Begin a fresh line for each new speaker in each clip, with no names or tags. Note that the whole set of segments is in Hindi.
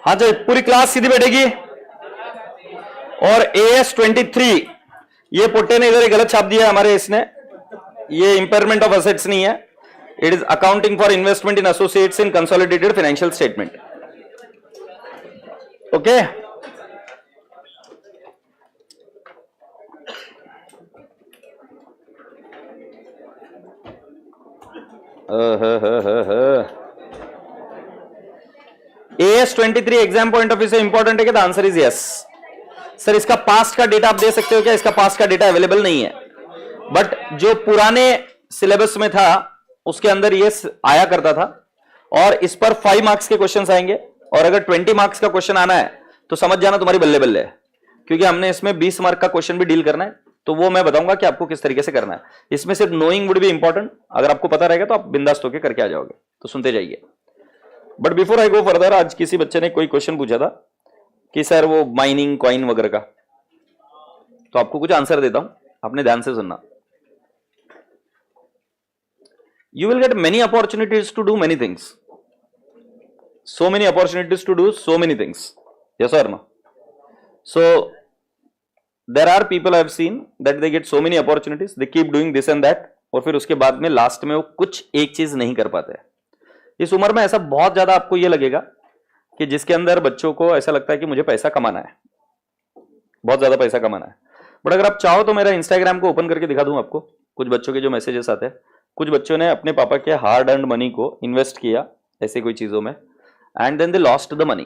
हाँ जी, पूरी क्लास सीधी बैठेगी। और AS23 ये पुट्टे ने इधर एक गलत छाप दिया है हमारे, इसने, ये इंपेयरमेंट ऑफ असेट्स नहीं है, it is accounting for investment in associates in consolidated financial statement. Okay, AS23 exam point of view से इंपॉर्टेंट है क्या? The answer is yes. Sir इसका पास्ट का डेटा आप दे सकते हो क्या? इसका पास्ट का डेटा अवेलेबल नहीं है, बट जो पुराने सिलेबस में था उसके अंदर ये आया करता था, और इस पर 5 मार्क्स के क्वेश्चन आएंगे, और अगर 20 मार्क्स का क्वेश्चन आना है तो समझ जाना तुम्हारी बल्ले बल्ले है, क्योंकि हमने इसमें 20 मार्क का क्वेश्चन भी डील करना है, तो वो मैं बताऊंगा कि आपको किस तरीके से करना है। इसमें सिर्फ नोइंग वुड बी इंपॉर्टेंट, अगर आपको पता रहेगा तो आप बिंदास्त होकर करके आ जाओगे, तो सुनते जाइए। But before I go further, आज किसी बच्चे ने कोई क्वेश्चन पूछा था कि सर वो माइनिंग कॉइन वगैरह का, तो आपको कुछ आंसर देता हूं, आपने ध्यान से सुनना। You will get many opportunities to do many things. So many opportunities to do so many things. Yes or no? So there are people I have seen that they get so many opportunities, they keep doing this and that, और फिर उसके बाद में लास्ट में वो कुछ एक चीज नहीं कर पाते। इस उम्र में ऐसा बहुत ज्यादा आपको ये लगेगा कि जिसके अंदर बच्चों को ऐसा लगता है कि मुझे पैसा कमाना है, बहुत ज्यादा पैसा कमाना है। बट अगर आप चाहो तो मेरा इंस्टाग्राम को ओपन करके दिखा दूं आपको कुछ बच्चों के जो मैसेजेस आते हैं। कुछ बच्चों ने अपने पापा के हार्ड अर्न्ड मनी को इन्वेस्ट किया ऐसे कोई चीजों में, and then they lost the money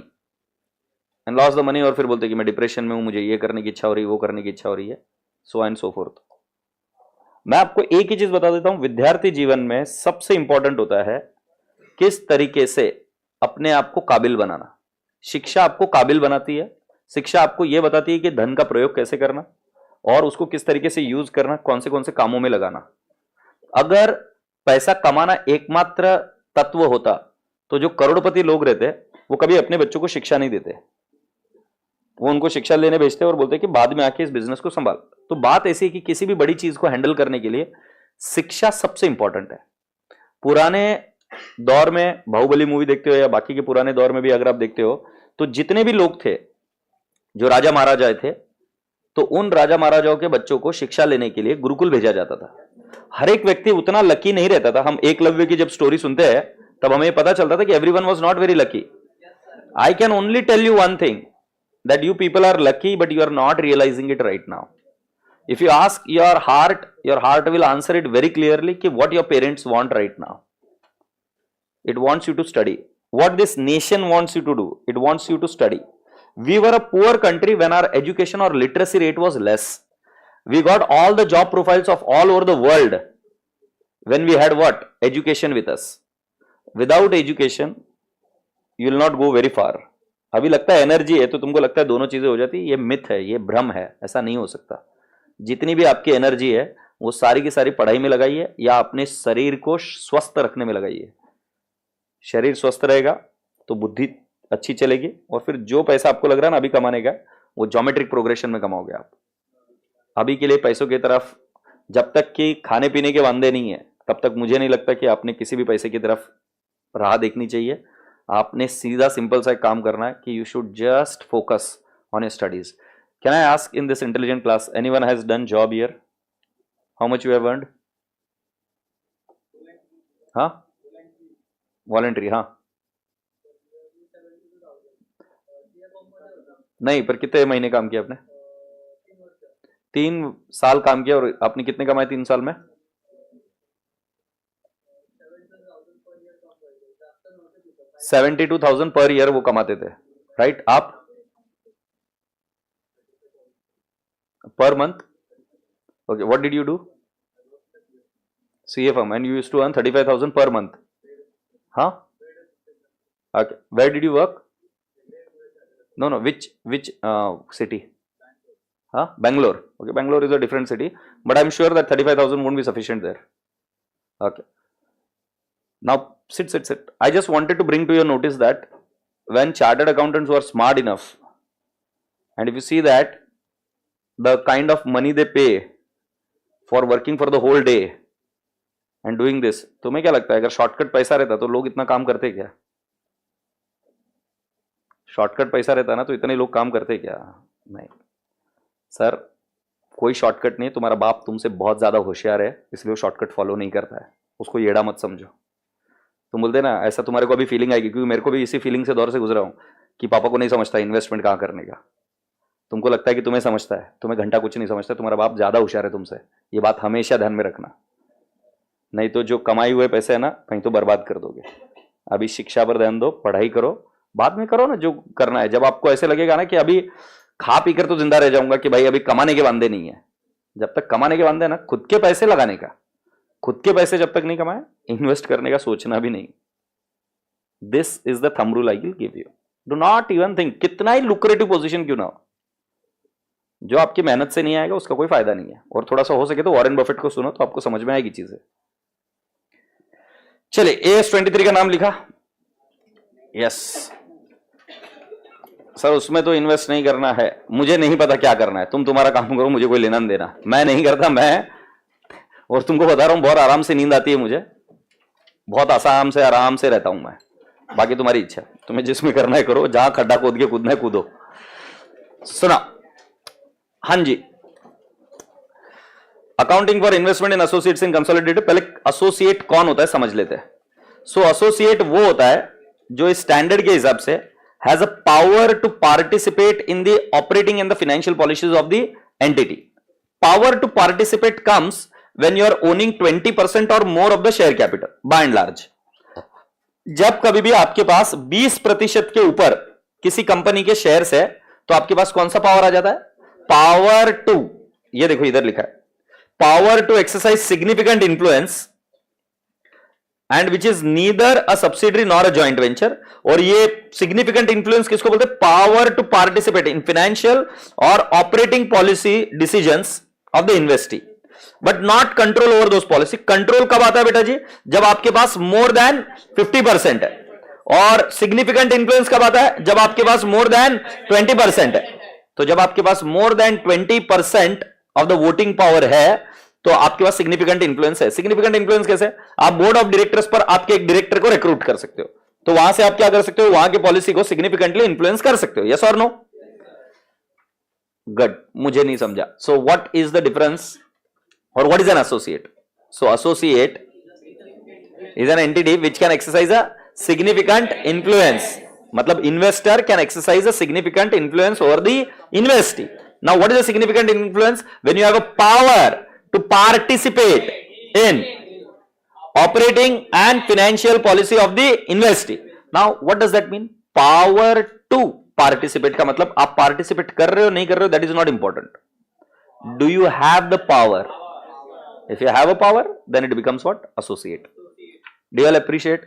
and lost the money, और फिर बोलते कि मैं डिप्रेशन में हूं, मुझे ये करने की इच्छा हो रही है, वो करने की इच्छा हो रही है, सो एंड सो फोर्थ। मैं आपको एक ही चीज बता देता हूं, विद्यार्थी जीवन में सबसे इंपॉर्टेंट होता है किस तरीके से अपने आप को काबिल बनाना। शिक्षा आपको काबिल बनाती है, शिक्षा आपको यह बताती है कि धन का प्रयोग कैसे करना और उसको किस तरीके से यूज करना, कौन से कामों में लगाना। अगर पैसा कमाना एकमात्र तत्व होता तो जो करोड़पति लोग रहते वो कभी अपने बच्चों को शिक्षा नहीं देते, वो उनको शिक्षा लेने भेजते और बोलते कि बाद में आके इस बिजनेस को संभाल। तो बात ऐसी है कि किसी भी बड़ी चीज को हैंडल करने के लिए शिक्षा सबसे इंपॉर्टेंट है। पुराने दौर में बाहुबली मूवी देखते हो या बाकी के पुराने दौर में भी अगर आप देखते हो तो जितने भी लोग थे जो राजा महाराजा थे, तो उन राजा महाराजाओं के बच्चों को शिक्षा लेने के लिए गुरुकुल भेजा जाता था। हर एक व्यक्ति उतना लकी नहीं रहता था। हम एकलव्य की जब स्टोरी सुनते हैं तब हमें पता चलता था कि everyone was not very lucky. I can only tell you one thing, that you people are lucky but you are not realising it right now. If you ask your heart will answer it very clearly कि what your parents want right now. It wants you to study. What this nation wants you to do, it wants you to study. We were a poor country when our education or literacy rate was less. We got all the job profiles of all over the world when we had what? Education with us. Without education, you will not go very far. अभी लगता है एनर्जी है तो तुमको लगता है दोनों चीजें हो जाती है, ये मिथ है, ये भ्रम है, ऐसा नहीं हो सकता। जितनी भी आपकी एनर्जी है वो सारी की सारी पढ़ाई में लगाइए या अपने शरीर को स्वस्थ रखने में लगाइए। शरीर स्वस्थ रहेगा तो बुद्धि अच्छी चलेगी, और फिर जो पैसा आपको लग रहा है ना अभी कमाने का, वो ज्योमेट्रिक प्रोग्रेशन में कमाओगे आप। अभी के लिए पैसों की तरफ जब तक कि खाने पीने के वांदे नहीं है तब तक मुझे नहीं लगता कि आपने किसी भी पैसे की तरफ राह देखनी चाहिए। आपने सीधा सिंपल सा एक काम करना है कि you should just focus on your studies. Can I ask in this intelligent class, anyone has done job here? How much you have earned? हाँ, वॉलंटरी, हाँ नहीं, पर कितने महीने काम किया आपने? 3 साल काम किया, और आपने कितने कमाए 3 साल में? 72,000 पर ईयर वो कमाते थे, राइट? आप per month? Okay, what did you do? CA firm, and you used to earn 35,000 per month. Huh? Okay, where did you work? No, which city? Huh? Bangalore. Okay, Bangalore is a different city, but I'm sure that 35,000 won't be sufficient there. Okay. Now sit. I just wanted to bring to your notice that when chartered accountants who are smart enough, and if you see that the kind of money they pay for working for the whole day and doing this, तुम्हें क्या लगता है अगर शॉर्टकट पैसा रहता तो लोग इतना काम करते क्या? शॉर्टकट पैसा रहता ना तो इतने लोग काम करते क्या? नहीं सर, कोई शॉर्टकट नहीं। तुम्हारा बाप तुमसे बहुत ज्यादा होशियार है, इसलिए वो शॉर्टकट फॉलो नहीं करता है। उसको येड़ा मत समझो। तुम बोलते ना, ऐसा तुम्हारे को अभी फीलिंग आएगी, क्योंकि मेरे को भी इसी फीलिंग से दौर से गुजरा हूं कि पापा को नहीं समझता इन्वेस्टमेंट कहाँ करने का। तुमको लगता है कि तुम्हें समझता है, तुम्हें घंटा कुछ नहीं समझता। तुम्हारा बाप ज्यादा होशियार है तुमसे, ये बात हमेशा ध्यान में रखना। नहीं तो जो कमाई हुए पैसे है ना, कहीं तो बर्बाद कर दोगे। अभी शिक्षा पर ध्यान दो, पढ़ाई करो, बाद में करो ना जो करना है। जब आपको ऐसे लगेगा ना कि अभी खा पी कर तो जिंदा रह जाऊंगा, कि भाई अभी कमाने के वांदे नहीं है। जब तक कमाने के वांदे ना, खुद के पैसे लगाने का, खुद के पैसे जब तक नहीं कमाए, इन्वेस्ट करने का सोचना भी नहीं। This is the thumb rule I will give you. Do not even think, कितना ही लुक्रेटिव पोजीशन क्यों ना हो, जो आपकी मेहनत से नहीं आएगा उसका कोई फायदा नहीं है। और थोड़ा सा हो सके तो वॉरेन बफेट को सुनो, तो आपको समझ में आएगी चीजें। चलिए, AS23 का नाम लिखा। यस सर, उसमें तो इन्वेस्ट नहीं करना है। मुझे नहीं पता क्या करना है, तुम तुम्हारा काम करो, मुझे कोई लेना नहीं देना। मैं नहीं करता, मैं और तुमको बता रहा हूं, बहुत आराम से नींद आती है मुझे, बहुत आराम से रहता हूं मैं। बाकी तुम्हारी इच्छा, तुम्हें जिसमें करना है करो, जहां खड्डा खोद के कूदना है कूदो। सुना? हाँ जी, accounting for investment in associates in consolidated. पहले एसोसिएट कौन होता है समझ लेते हैं। सो एसोसिएट वो होता है जो इस स्टैंडर्ड के हिसाब से has a power to participate in the operating and the financial policies of the entity. Power to participate comes when you are owning 20% और more of the share capital by and large. जब कभी भी आपके पास 20% के ऊपर किसी कंपनी के शेयर्स है, तो आपके पास कौन सा पावर आ जाता है? पावर टू, ये देखो इधर लिखा है, power to exercise significant influence and which is neither a subsidiary nor a joint venture. और ये सिग्निफिकेंट इन्फ्लुएंस किसको बोलते हैं? Power to participate in financial और operating policy decisions of the investee, but not control over those policy. Control कब आता है बेटा जी? जब आपके पास मोर देन 50% है। और सिग्निफिकेंट इन्फ्लुएंस कब आता है? जब आपके पास मोर देन 20% है। तो जब आपके पास more than 20% of the voting power है, तो आपके पास सिग्निफिकेंट इन्फ्लुएंस है। सिग्निफिकेंट इन्फ्लुएंस कैसे? आप बोर्ड ऑफ डायरेक्टर्स पर आपके एक डायरेक्टर को रिक्रूट कर सकते हो, तो वहां से आप क्या कर सकते हो? वहां की पॉलिसी को सिग्निफिकेंटली इन्फ्लुएंस कर सकते हो। यस और नो? गुड, मुझे नहीं समझा। So what is the difference और what is an associate? So associate is an entity which can exercise a significant influence. मतलब investor can exercise a significant influence over the investee. Now what is a significant influence? When you have a power to participate in operating and financial policy of the investee. Now what does that mean? Power to participate का मतलब आप participate कर रहे हो नहीं कर रहे हो, that is not important. Do you have the power? If you have a power, then it becomes what? Associate. Do you all appreciate?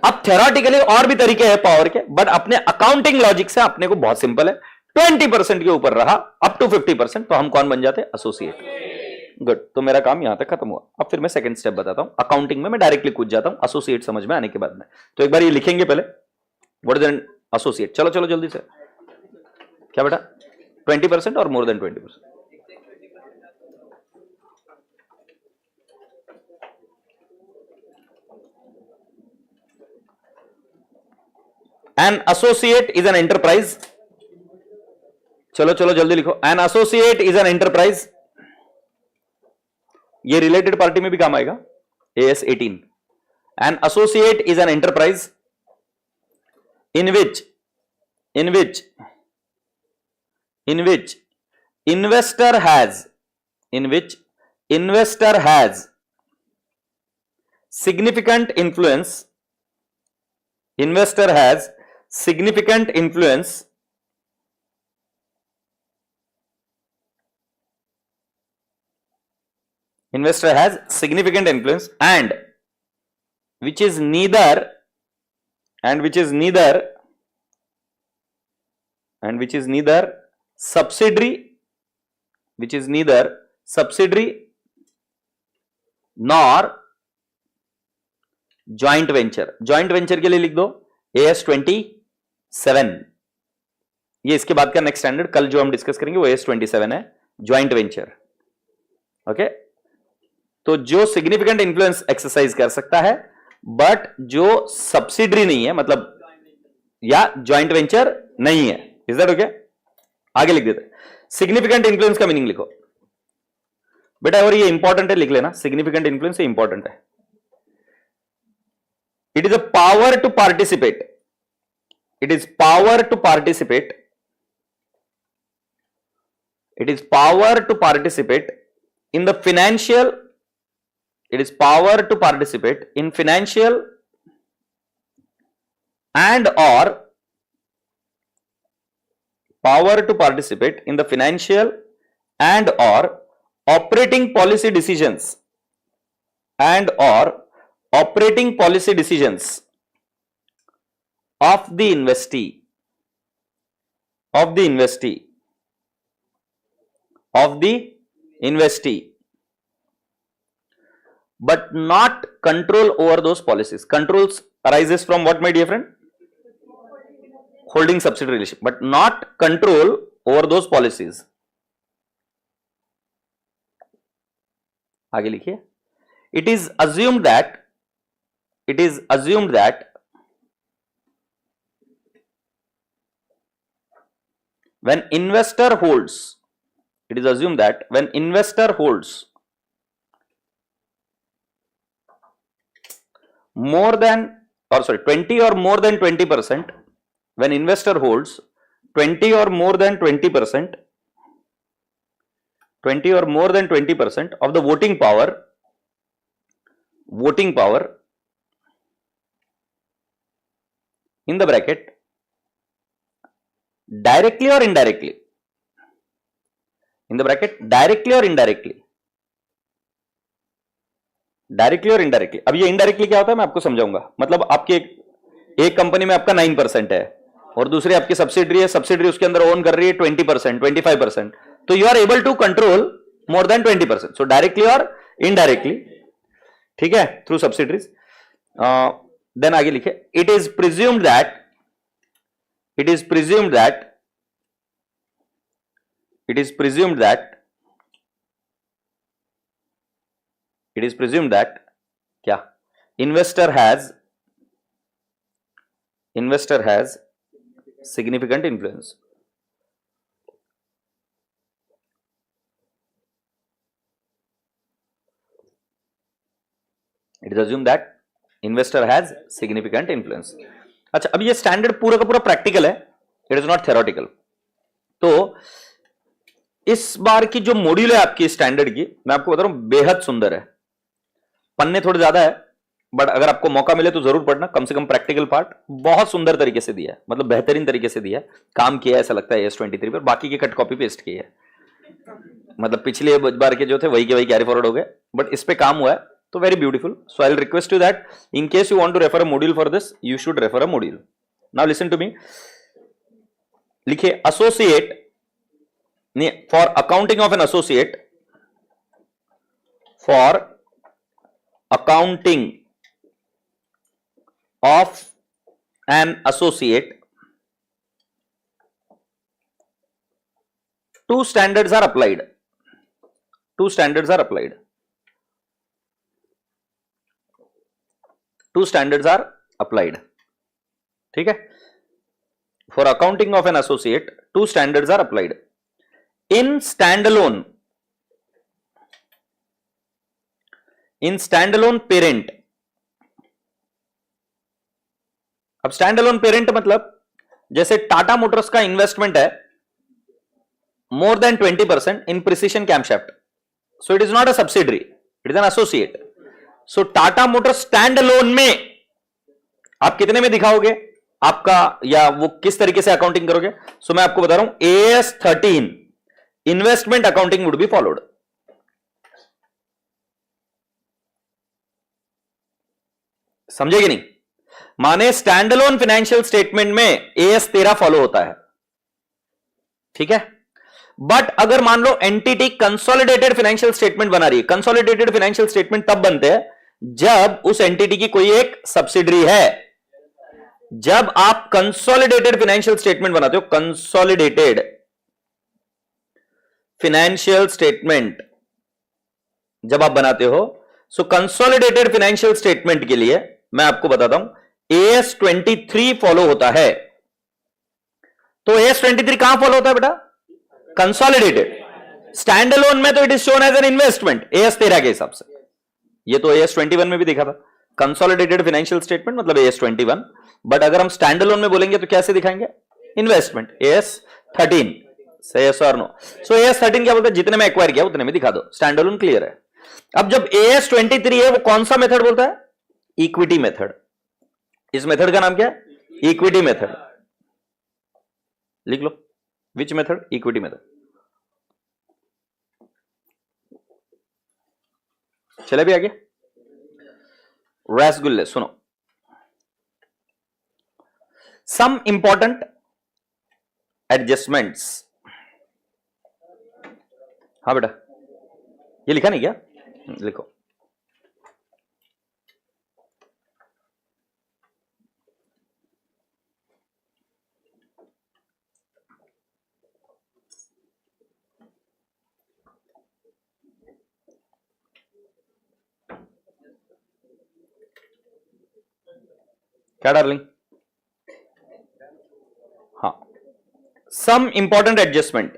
अब थ्योरेटिकली और भी तरीके हैं पावर के, बट अपने अकाउंटिंग लॉजिक से अपने को बहुत सिंपल है। 20% के ऊपर रहा अप टू 50%, तो हम कौन बन जाते हैं? एसोसिएट। गुड, तो मेरा काम यहां तक खत्म हुआ। अब फिर मैं सेकंड स्टेप बताता हूं। अकाउंटिंग में मैं डायरेक्टली कूद जाता हूं, एसोसिएट समझ में आने के बाद में। तो एक बार ये लिखेंगे पहले, व्हाट इज एन एसोसिएट। चलो चलो जल्दी से, क्या बेटा? 20% और मोर than 20%। An associate is an enterprise. चलो चलो जल्दी लिखो। An associate is an enterprise. ये रिलेटेड पार्टी में भी काम आएगा। AS18. An associate is an enterprise in which investor has significant influence. Investor has significant influence and which is neither subsidiary nor joint venture. Joint venture के लिए लिख दो AS27। ये इसके बाद का नेक्स्ट स्टैंडर्ड कल जो हम डिस्कस करेंगे वो AS27 है, ज्वाइंट वेंचर। ओके, तो जो सिग्निफिकेंट इन्फ्लुएंस एक्सरसाइज कर सकता है, बट जो सब्सिडरी नहीं है, मतलब या ज्वाइंट वेंचर नहीं है। Is that okay? आगे लिख देते। सिग्निफिकेंट इन्फ्लुएंस का मीनिंग लिखो बेटा, और ये इंपॉर्टेंट है, लिख लेना। सिग्निफिकेंट इन्फ्लुएंस ये इंपॉर्टेंट है। It is a power to participate, it is power to participate, it is power to participate in the financial, it is power to participate in financial and or power to participate in the financial and or operating policy decisions and or operating policy decisions of the investee, of the investee, of the investee, but not control over those policies. Controls arises from what, my dear friend? Holding subsidiary relationship, but not control over those policies. आगे लिखिए। It is assumed that, it is assumed that when investor holds, it is assumed that when investor holds more than, or sorry, 20 or more than 20%, when investor holds 20 or more than 20%, 20 or more than 20% of the voting power in the bracket, directly or indirectly, in the bracket, directly or indirectly, directly और इनडायरेक्टली। अब ये इनडायरेक्टली क्या होता है मैं आपको समझाऊंगा। मतलब आपके एक कंपनी में आपका 9% है और दूसरी आपकी सब्सिडरी है, सब्सिडरी उसके अंदर ओन कर रही है 20%, 25%, तो you are able to control more than 20%, so directly और इनडायरेक्टली, ठीक है, थ्रू सब्सिडरीज। देन आगे लिखे, it is presumed that, it is presumed that, it is presumed that, it is presumed that क्या, investor has significant influence, it is assumed that investor has significant influence। अच्छा, अब ये स्टैंडर्ड पूरा का पूरा प्रैक्टिकल है, इट इज नॉट थ्योरेटिकल। तो इस बार की जो मॉड्यूल है आपकी स्टैंडर्ड की, मैं आपको बता रहा हूं बेहद सुंदर है। पन्ने थोड़े ज्यादा है, बट अगर आपको मौका मिले तो जरूर पढ़ना। कम से कम प्रैक्टिकल पार्ट बहुत सुंदर तरीके से दिया है, मतलब बेहतरीन तरीके से दिया है, काम किया है ऐसा लगता है AS23 पर। बाकी के कट कॉपी पेस्ट किए है, मतलब पिछले बार के जो थे वही के वही कैरी फॉरवर्ड हो गए, बट इस पे काम हुआ है, तो very beautiful. So I will request you that in case you want to refer a module for this, you should refer a module. Now listen to me, लिखिए associate, for accounting of an associate, for accounting of an associate, two standards are applied, two standards are applied, two standards are applied, ठीक है। For accounting of an associate, two standards are applied. In standalone parent, अब स्टैंडअलोन पेरेंट मतलब जैसे टाटा मोटर्स का इन्वेस्टमेंट है मोर than 20% in precision camshaft, so it is not a subsidiary, it is an associate. So Tata Motors standalone में आप कितने में दिखाओगे आपका, या वो किस तरीके से अकाउंटिंग करोगे? सो मैं आपको बता रहा हूं AS13 investment accounting would be followed. समझे कि नहीं? माने स्टैंडअलोन फाइनेंशियल स्टेटमेंट में AS13 फॉलो होता है, ठीक है। बट अगर मान लो एंटिटी कंसोलिडेटेड फाइनेंशियल स्टेटमेंट बना रही है, कंसोलिडेटेड फाइनेंशियल स्टेटमेंट तब बनते हैं जब उस एंटिटी की कोई एक सब्सिडरी है। जब आप कंसोलिडेटेड फाइनेंशियल स्टेटमेंट बनाते हो, कंसोलिडेटेड फाइनेंशियल स्टेटमेंट जब आप बनाते हो, सो कंसोलिडेटेड फाइनेंशियल स्टेटमेंट के लिए मैं आपको बताता हूं AS23 फॉलो होता है। तो AS23 कहां फॉलो होता है बेटा? कंसोलिडेटेड। स्टैंड अलोन में तो it is shown as an investment AS13 के हिसाब से। ये तो AS21 में भी देखा था, कंसोलिडेटेड फाइनेंशियल स्टेटमेंट मतलब AS21। बट अगर हम स्टैंड अलोन में बोलेंगे तो कैसे दिखाएंगे? Investment AS13। से यस और नो? सो AS13 क्या बोलते हैं? जितने में एक्वायर किया उतने में दिखा दो, स्टैंड अलोन क्लियर है। अब जब AS23 है वो कौन सा मेथड बोलता है? Equity method. इस मेथड का नाम क्या है? Equity method. लिख लो, विच मेथड? Equity method. चले भी आगे। रसगुल्ले सुनो, सम इंपॉर्टेंट एडजस्टमेंट्स। हाँ बेटा, ये लिखा नहीं क्या? लिखो। क्या डार्लिंग? हाँ, सम इंपॉर्टेंट एडजस्टमेंट।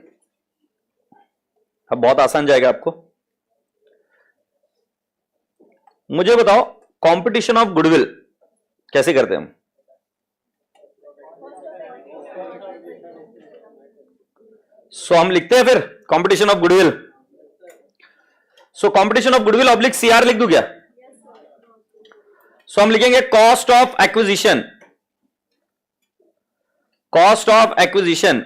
अब बहुत आसान जाएगा आपको। मुझे बताओ, कंपटीशन ऑफ गुडविल कैसे करते हैं हम? सो हम लिखते हैं फिर competition of goodwill. So competition of goodwill oblique CR लिख दूं क्या? सो हम लिखेंगे cost of acquisition. Cost of acquisition.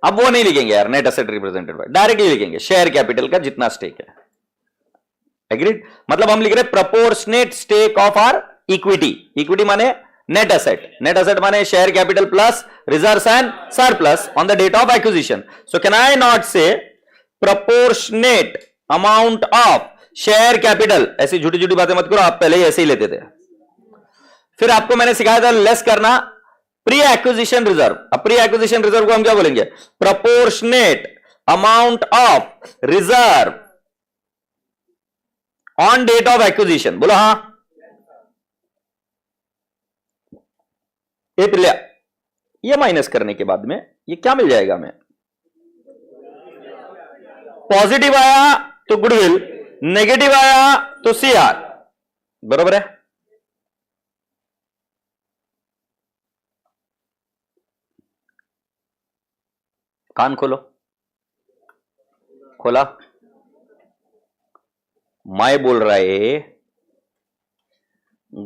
अब वो नहीं लिखेंगे यार, net asset represented by, directly लिखेंगे शेयर कैपिटल का जितना स्टेक है। एग्रीड? मतलब हम लिख रहे proportionate stake of our equity. Equity माने नेट एसेट, नेट एसेट माने share capital plus reserves and surplus on the date of acquisition. So can I not से proportionate amount of share capital? ऐसी झूठी झूठी बातें मत करो, आप पहले ही ऐसे ही लेते थे। फिर आपको मैंने सिखाया था लेस करना प्री एक्विजिशन रिजर्व। अब प्री एक्विजिशन रिजर्व को हम क्या बोलेंगे? Proportionate amount of reserve on date of acquisition. बोलो हाँ। ये माइनस करने के बाद में ये क्या मिल जाएगा हमें? पॉजिटिव आया तो गुडविल, नेगेटिव आया तो CR। बरोबर है? कान खोलो। खोला? मैं बोल रहा है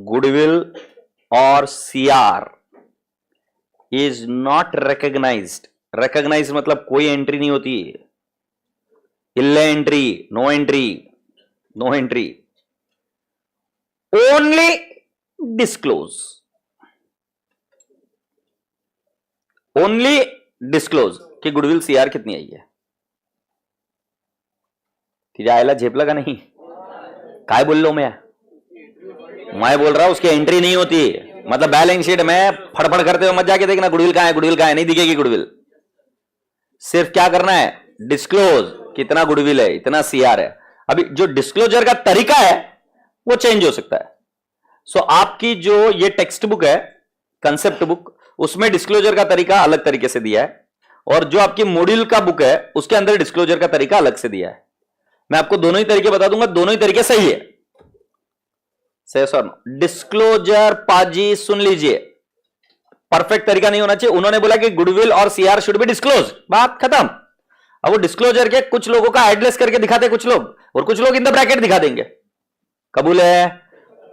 गुडविल और CR is not recognized. Recognize मतलब कोई एंट्री नहीं होती, इल्ले entry, no entry, no entry, only disclose. Only disclose कि गुडविल CR कितनी आई है। तुझे आयला झेपला का नहीं? काय बोल लो मैं बोल रहा हूं उसकी एंट्री नहीं होती। मतलब बैलेंस शीट में फड़फड़ करते हुए मत जाके देखना गुडविल कहां है, गुडविल कहां है, नहीं दिखेगी गुडविल। सिर्फ क्या करना है? डिस्क्लोज, कितना गुडविल है, इतना CR है। अभी जो डिस्क्लोजर का तरीका है वो चेंज हो सकता है। सो आपकी जो ये टेक्स्ट बुक है, कंसेप्ट बुक, उसमें डिस्क्लोजर का तरीका अलग तरीके से दिया है, और जो आपकी मॉड्यूल का बुक है उसके अंदर डिस्क्लोजर का तरीका अलग से दिया है। मैं आपको दोनों ही तरीके बता दूंगा, दोनों ही तरीके सही है। सही सर? डिस्क्लोजर पाजी सुन लीजिए, परफेक्ट तरीका नहीं होना चाहिए। उन्होंने बोला कि गुडविल और CR शुड बी डिस्क्लोज, बात खत्म। अब वो डिस्क्लोजर के कुछ लोगों का एडलेस करके दिखाते कुछ लोग, और कुछ लोग इन द ब्रैकेट दिखा देंगे। कबूल है?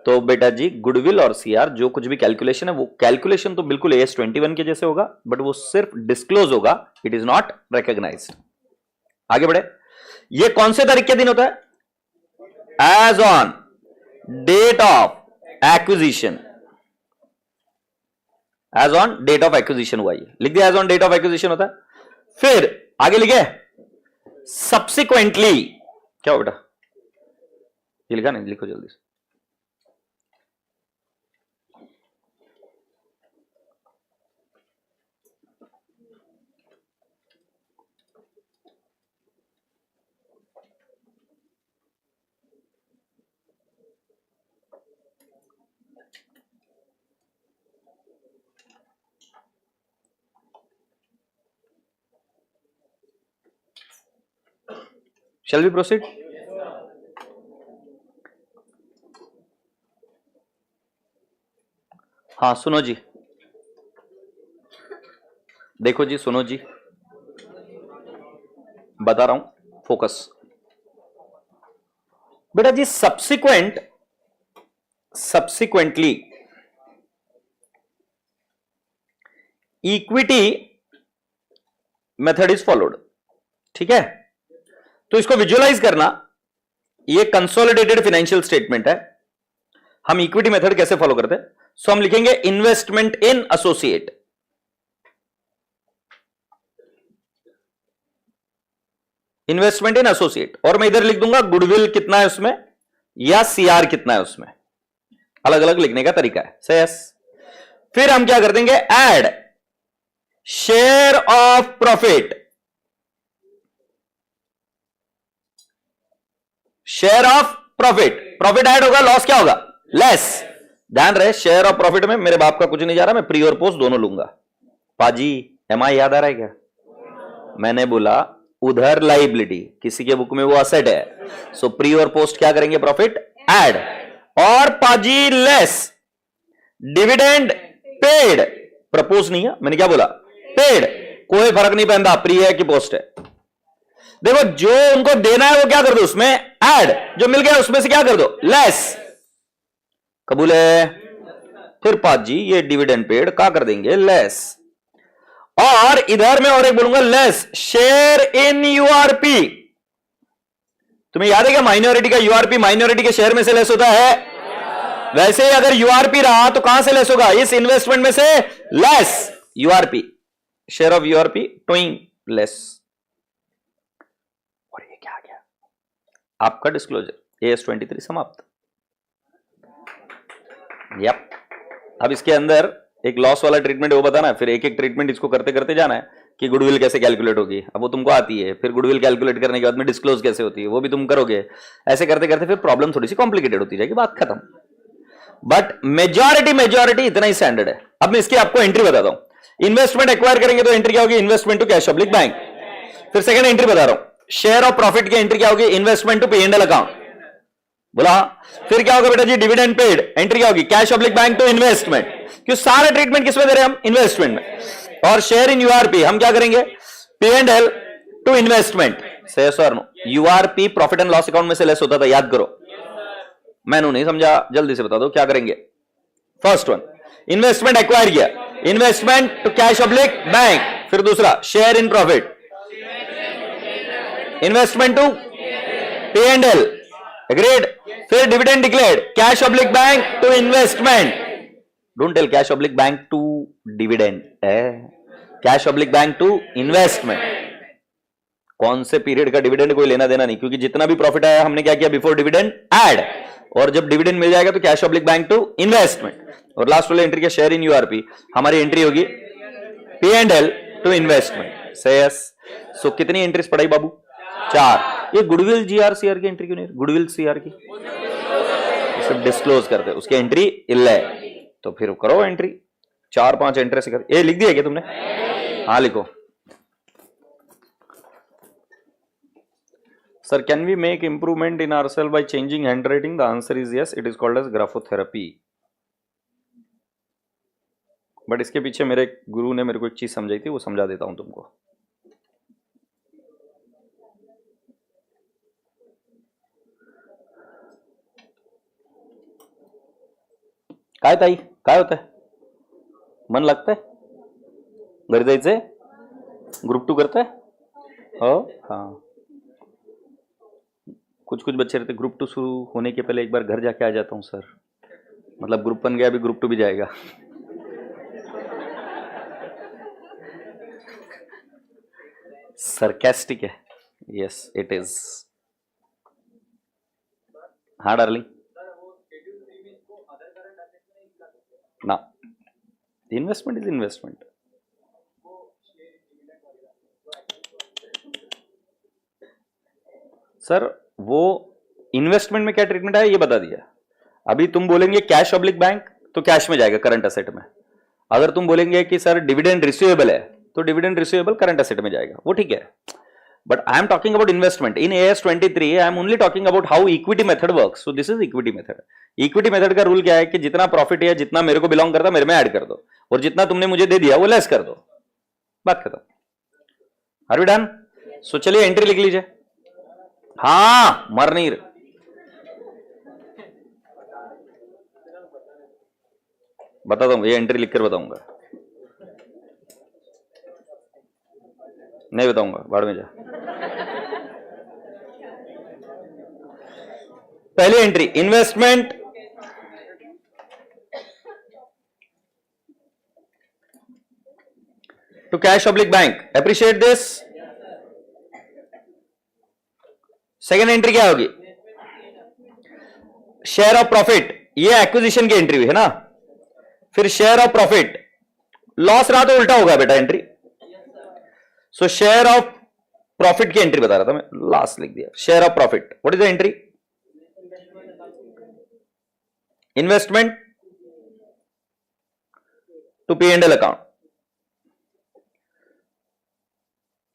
तो बेटा जी गुडविल और CR जो कुछ भी कैलकुलेशन है, वो कैलकुलेशन तो बिल्कुल AS21 के जैसे होगा, बट वो सिर्फ डिस्क्लोज होगा, इट इज नॉट रिकॉग्नाइज्ड। आगे बढ़े। ये कौन से तारीख के दिन होता है? As on date of acquisition. As on date of acquisition हुआ, ये लिख दिया, as on date of acquisition होता है। फिर आगे लिखे सब्सिक्वेंटली। क्या हो बेटा? ये लिखा नहीं? लिखो जल्दी से। Shall we proceed? हाँ सुनो जी, देखो जी, सुनो जी, बता रहा हूं, फोकस बेटा जी। Subsequently equity method is followed, ठीक है? तो इसको विजुअलाइज करना, ये कंसोलिडेटेड फाइनेंशियल स्टेटमेंट है। हम इक्विटी मेथड कैसे फॉलो करते हैं? सो हम लिखेंगे इन्वेस्टमेंट इन एसोसिएट, इन्वेस्टमेंट इन एसोसिएट, और मैं इधर लिख दूंगा गुडविल कितना है उसमें या सीआर कितना है उसमें, अलग अलग लिखने का तरीका है। सही है। फिर हम क्या कर देंगे, add share of profit, share of profit, profit add होगा, लॉस क्या होगा, लेस। ध्यान रहे, शेयर ऑफ प्रॉफिट में मेरे बाप का कुछ नहीं जा रहा, मैं प्री और पोस्ट दोनों लूंगा। पाजी एमआई याद आ रहा है क्या? मैंने बोला उधर लाइबिलिटी, किसी के बुक में वो असेट है, सो प्री और पोस्ट क्या करेंगे, प्रॉफिट ऐड, और पाजी लेस डिविडेंड पेड, प्रपोज नहीं है, मैंने क्या बोला, पेड, कोई फर्क नहीं पड़ता प्री है कि पोस्ट है। देखो जो उनको देना है वो क्या कर दो, उसमें ऐड, जो मिल गया उसमें से क्या कर दो, लेस। कबूल है? फिर पाजी ये डिविडेंड पेड का कर देंगे लेस, और इधर मैं और एक बोलूंगा लेस शेयर इन यूआरपी। तुम्हें याद है क्या, माइनॉरिटी का यूआरपी माइनॉरिटी के शेयर में से लेस होता है, वैसे ही अगर यूआरपी रहा तो कहां से लेस होगा, इस इन्वेस्टमेंट में से less URP, share of URP towing less. और ये क्या आ गया, आपका डिस्क्लोजर AS 23 समाप्त। यप, अब इसके अंदर एक लॉस वाला ट्रीटमेंट है, वो बताना है, फिर एक एक ट्रीटमेंट इसको करते करते जाना है कि गुडविल कैसे कैलकुलेट होगी, अब वो तुमको आती है, फिर गुडविल कैलकुलेट करने के बाद में डिस्क्लोज कैसे होती है वो भी तुम करोगे, ऐसे करते करते फिर प्रॉब्लम थोड़ी सी कॉम्प्लिकेटेड होती जाएगी, बात खत्म। बट मेजॉरिटी इतना ही स्टैंडर्ड है। अब मैं इसकी आपको एंट्री बताता हूं, इन्वेस्टमेंट एक्वायर करेंगे तो एंट्री क्या होगी, investment to cash public bank. फिर सेकंड एंट्री बता रहा हूं, शेयर ऑफ प्रॉफिट की एंट्री क्या होगी, इन्वेस्टमेंट टू P&L अकाउंट, बोला। फिर क्या होगा बेटा जी, डिविडेंड पेड, एंट्री क्या होगी, cash public bank to investment, क्यों सारे ट्रीटमेंट किसमें दे रहे हैं हम, इन्वेस्टमेंट में। और शेयर इन यूआरपी हम क्या करेंगे, P&L टू इन्वेस्टमेंट। से sir no, URP profit and loss account में से लेस होता था, याद करो। मैंने नहीं समझा, जल्दी से बता दो क्या करेंगे। फर्स्ट वन, इन्वेस्टमेंट एक्वायर किया, investment to cash public bank. फिर दूसरा, share in profit, investment to P&L, agreed. फिर dividend declared, cash public bank to investment, don't tell cash public bank to dividend, cash public bank to investment. कौन से पीरियड का डिविडेंड कोई लेना देना नहीं, क्योंकि जितना भी प्रॉफिट आया हमने क्या किया, बिफोर डिविडेंड ऐड, और जब डिविडेंड मिल जाएगा तो cash public bank to investment. और लास्ट वाले एंट्री के शेयर इन यूआरपी, हमारी एंट्री होगी P&L टू इन्वेस्टमेंट। सो कितनी एंट्रीज पढ़ाई बाबू, 4। ये गुडविल GR CR की एंट्री क्यों नहीं, गुडविल CR की सिर्फ डिस्क्लोज करते, उसकी एंट्री 11, तो फिर करो एंट्री 4-5 एंट्री से कर। ये लिख दिया क्या तुमने? हाँ लिखो। Sir can we make improvement in ourself by changing handwriting? The answer is yes, it is called as graphotherapy. But इसके पीछे मेरे गुरु ने मेरे को एक चीज समझाई थी, वो समझा देता हूं तुमको। काय ताई, काय होत है, मन लगता है, घरी जायचंय, ग्रुप 2 करताय? हो, हाँ। कुछ बच्चे रहते, ग्रुप 2 शुरू होने के पहले एक बार घर जाके आ जाता हूँ सर, मतलब ग्रुप 1 गया, अभी ग्रुप 2 भी जाएगा। सरकास्टिक है, यस इट इज। हाँ डार्लिंग, ना, इन्वेस्टमेंट इज इन्वेस्टमेंट। सर वो इन्वेस्टमेंट में क्या ट्रीटमेंट है ये बता दिया। अभी तुम बोलेंगे कैश पब्लिक बैंक तो कैश में जाएगा, करंट असेट में। अगर तुम बोलेंगे कि सर डिविडेंड रिसीवेबल है तो डिविडेंड रिसीवेबल करंट असेट में जाएगा, वो ठीक है। But I am talking about investment. In AS23, I am only talking about how equity method works. So this is equity method. Equity method का रूल क्या है कि जितना प्रॉफिट है, जितना मेरे को बिलोंग करता है, मेरे में ऐड कर दो, और जितना तुमने मुझे दे दिया वो लेस कर दो. बात खत्म. Are we done? So चलिए एंट्री लिख लीजिए. हाँ, मरनीर. बताता हूँ, ये एंट्री लिखकर बताऊंगा. नहीं बताऊंगा, बाढ़ में जा. पहली entry investment to cash oblique bank. Appreciate this. Second entry क्या होगी? Share of profit. ये एक्विजिशन की एंट्री हुई है ना. फिर शेयर ऑफ प्रॉफिट. लॉस रहा तो उल्टा होगा बेटा entry. So share of profit की एंट्री बता रहा था मैं, लास्ट लिख दिया. Share of profit. What is the entry? Investment to P&L account.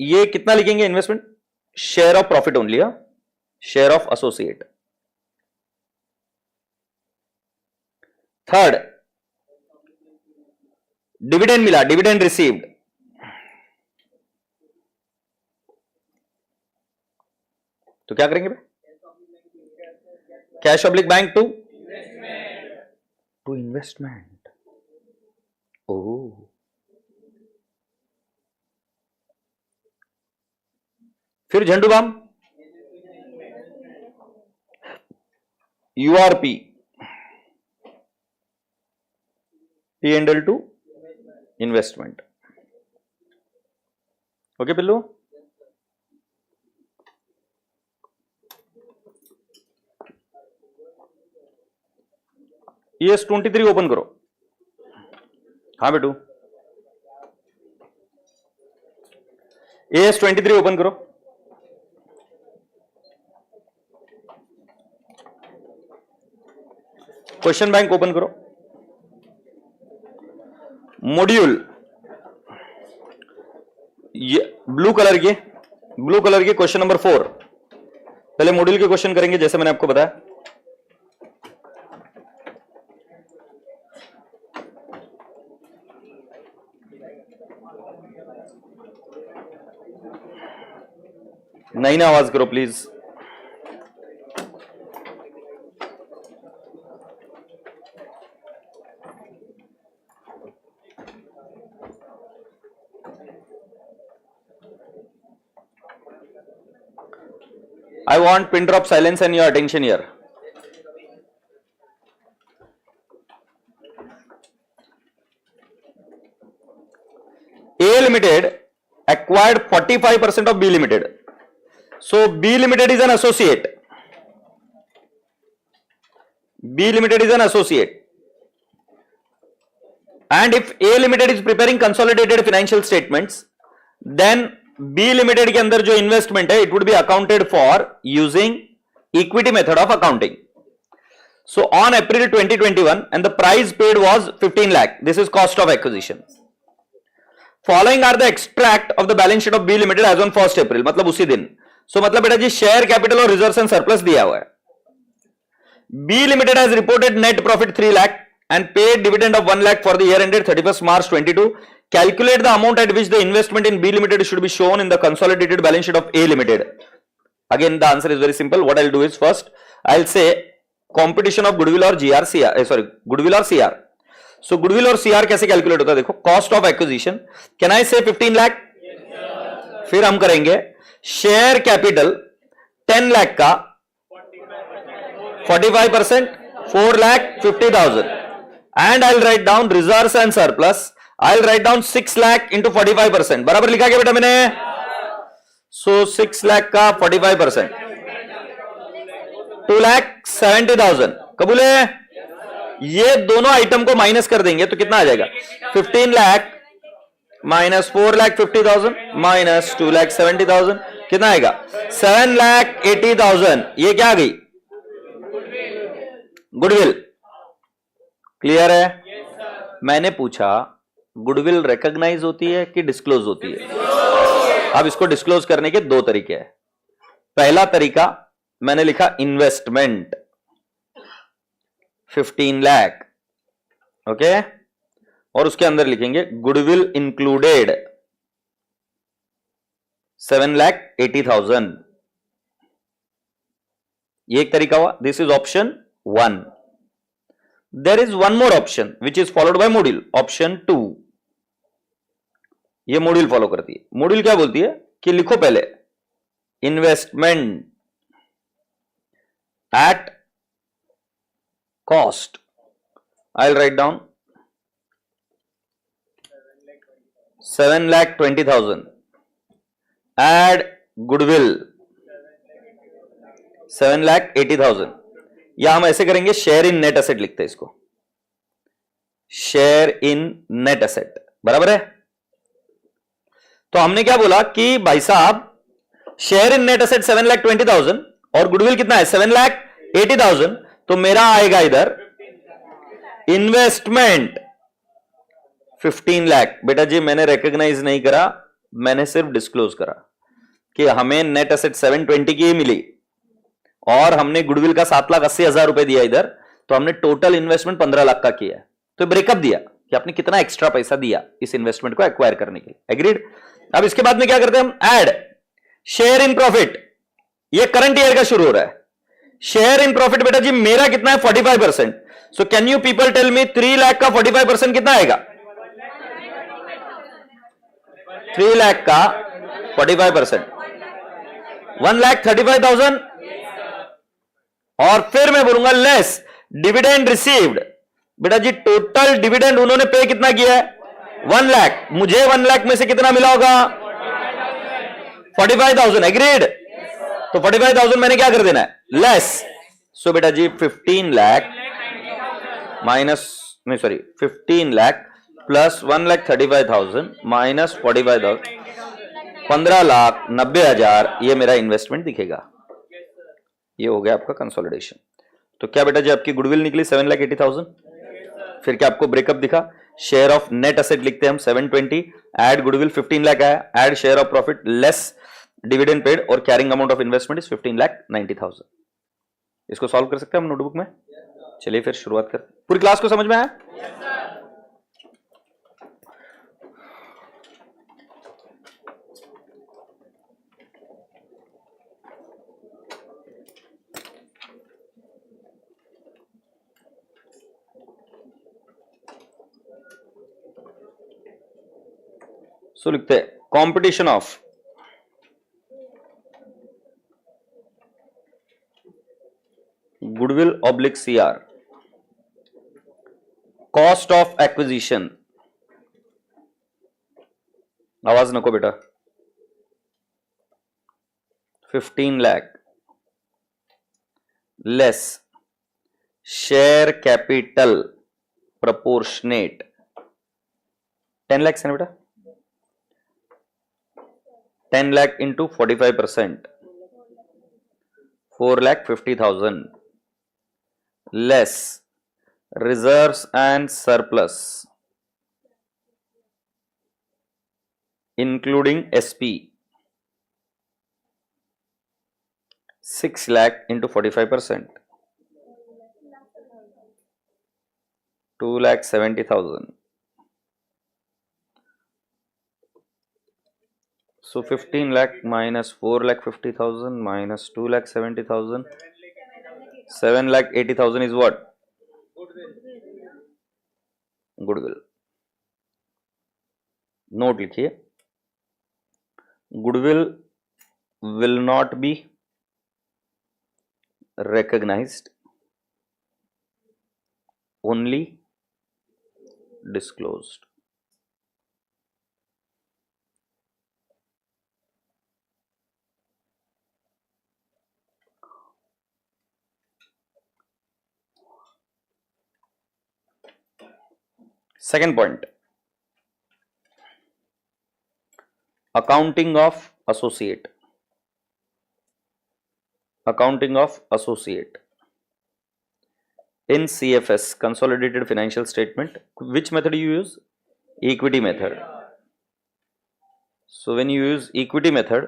ये कितना लिखेंगे investment? Share of profit only. Share of associate. Third, dividend मिला, डिविडेंड रिसीव्ड. तो क्या करेंगे? Cash oblique bank to investment. Oh, फिर Zandu balm. URP P&L to investment. Okay पिल्लू. ES23 ओपन करो. हाँ बेटू, AS23 ओपन करो. क्वेश्चन बैंक ओपन करो. मॉड्यूल ये ब्लू कलर के क्वेश्चन नंबर 4. पहले मॉड्यूल के क्वेश्चन करेंगे जैसे मैंने आपको बताया. नहीं ना आवाज करो please. I want pin drop silence and your attention here. A Limited acquired 45% of B Limited. So B Limited is an associate. B Limited is an associate. And if A Limited is preparing consolidated financial statements, then B Limited के अंदर जो इन्वेस्टमेंट है, it would be accounted for using equity method of accounting. So on April 2021, and the price paid was 15 lakh. This is cost of acquisition. Following are the extract of the balance sheet of B Limited as on 1st April. मतलब उसी दिन. So मतलब बेटा जी शेयर कैपिटल और रिजर्व्स एंड सरप्लस दिया हुआ है. B Limited has reported net profit 3 lakh and paid dividend of 1 lakh for the year ended 31st March 22. Calculate the amount at which the investment in B Limited should be shown in the consolidated balance sheet of A Limited. Again, the answer is very simple. What I'll do is first, I'll say competition of goodwill or goodwill or CR. So goodwill और CR कैसे calculate होता है? देखो, cost of acquisition. Can I say 15 lakh? Yes, फिर हम करेंगे share capital 10 lakh का 45%, 4,50,000. And I'll write down reserves and surplus. I'll write down 6 lakh into 45%. बराबर लिखा गया बेटा मैंने. So 6 lakh का 45%, 2,70,000. कबूल है? ये दोनों आइटम को माइनस कर देंगे तो कितना आ जाएगा? 15 लाख माइनस 4,50,000 माइनस 2,70,000 कितना आएगा? 7,80,000. ये क्या आ गई? गुडविल. क्लियर है? मैंने पूछा गुडविल रिकॉग्नाइज होती है कि डिस्क्लोज होती है? अब इसको डिस्क्लोज करने के दो तरीके हैं। पहला तरीका मैंने लिखा इन्वेस्टमेंट 15 लाख, ओके, और उसके अंदर लिखेंगे गुडविल इंक्लूडेड 7,80,000। ये एक तरीका हुआ। This is option 1। There is one more option which is followed by module, option 2। ये मॉड्यूल फॉलो करती है। मॉड्यूल क्या बोलती है कि लिखो पहले investment at cost, I will write down 7,20,000, add goodwill 7,80,000, या हम ऐसे करेंगे शेयर इन नेट एसेट लिखते हैं इसको, शेयर इन नेट एसेट, बराबर है। तो हमने क्या बोला कि भाई साहब शेयर इन नेट एसेट 7,20,000 और गुडविल कितना है 7,80,000, तो मेरा आएगा इधर इन्वेस्टमेंट 15 लाख। बेटा जी मैंने रिकॉग्नाइज नहीं करा, मैंने सिर्फ डिस्क्लोज करा कि हमें नेट एसेट 720 की ही मिली और हमने गुडविल का 7,80,000 रुपए दिया इधर, तो हमने टोटल इन्वेस्टमेंट 15 लाख का किया। तो ब्रेकअप दिया कि आपने कितना एक्स्ट्रा पैसा दिया इस इन्वेस्टमेंट को एक्वायर करने के लिए। एग्रीड। अब इसके बाद में क्या करते हैं हम, ऐड शेयर इन प्रॉफिट। ये करंट ईयर का शुरू हो रहा है। शेयर इन प्रॉफिट बेटा जी मेरा कितना है 45%। So can you people tell me 3 lakh का 45% कितना आएगा? 3 लाख का 45% 1,35,000। और फिर मैं बोलूंगा लेस डिविडेंड रिसीव्ड। बेटा जी टोटल डिविडेंड उन्होंने पे कितना किया है 1 लाख, मुझे 1 लाख में से कितना मिला होगा 45,000। एग्रीड। तो 45,000 मैंने क्या कर देना है लेस। सो बेटा जी 15 लाख माइनस, नहीं सॉरी 15 लाख प्लस 1,35,000 माइनस 45,000, 15,90,000 ये मेरा इन्वेस्टमेंट दिखेगा। ये हो गया आपका कंसोलिडेशन। तो क्या बेटा जी आपकी गुडविल निकली 7,80,000। फिर क्या आपको ब्रेकअप दिखा, शेयर ऑफ नेट एसेट लिखते हैं हम 720, ऐड गुडविल 15 लाख आया, add share of profit less dividend paid और carrying amount of investment is 15,90,000। इसको सॉल्व कर सकते हैं हम नोटबुक में। चलिए फिर शुरुआत करते हैं। पूरी क्लास को समझ में आया? सो लिखते हैं competition of goodwill oblique CR, cost of acquisition, आवाज नको बेटा, 15 lakh less share capital proportionate 10 lakh है ना बेटा, 10 lakh into 45%, 4,50,000 less reserves and surplus including SP 6 lakh into 45%, 2,70,000. So 15 lakh minus 4,50,000 minus 2,70,000, 7,80,000 is what? Goodwill. Note लिखिए, goodwill will not be recognized, only disclosed. Second point, accounting of associate. Accounting of associate in CFS, consolidated financial statement. Which method you use? Equity method. So when you use equity method,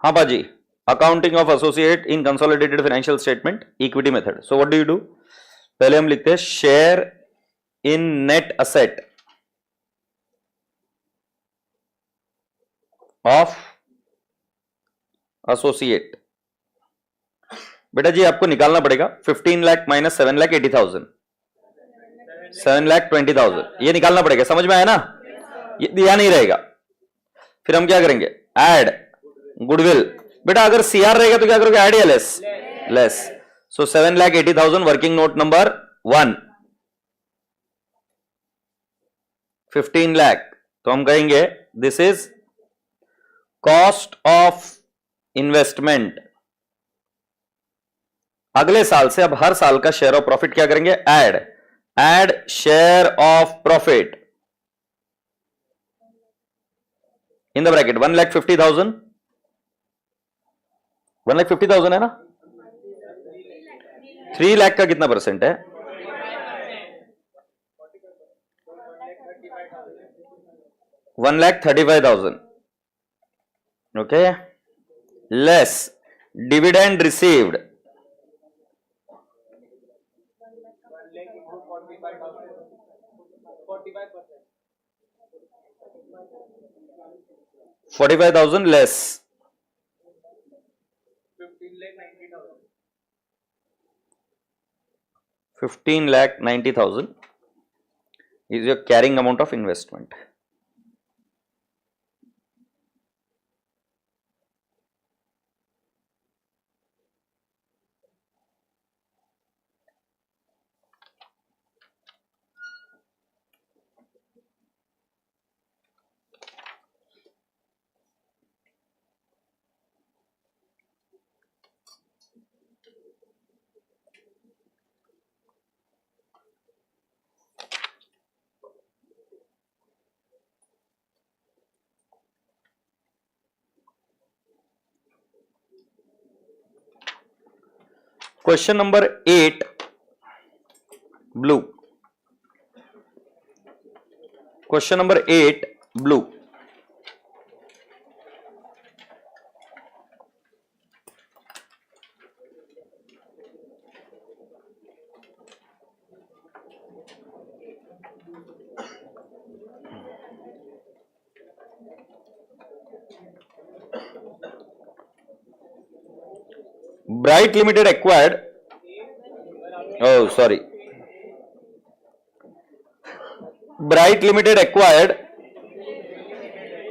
हाँ बाजी, accounting of associate in consolidated financial statement, equity method. So what do you do? पहले हम लिखते हैं share in net asset of associate. बेटा जी आपको निकालना पड़ेगा 15 लाख माइनस 7 लाख 80,000, 7 लाख 20,000, ये निकालना पड़ेगा. समझ में आया ना? ये दिया नहीं रहेगा. फिर हम क्या करेंगे? Add goodwill. बेटा अगर सीआर रहेगा तो क्या करोगे? ऐड या लेस? लेस. सो 7 lakh 80,000 working note number 1. 15 lakh तो हम कहेंगे this is cost of investment. अगले साल से अब हर साल का शेयर ऑफ प्रॉफिट क्या करेंगे? Add share of profit in the bracket 1,50,000. 1,50,000 है ना? 3 लाख का कितना परसेंट है? 1,35,000. Okay. Less dividend received 45,000 less 15,90,000 is your carrying amount of investment. Question number 8, blue. Question number 8, blue. Bright Limited acquired, oh sorry, Bright Limited acquired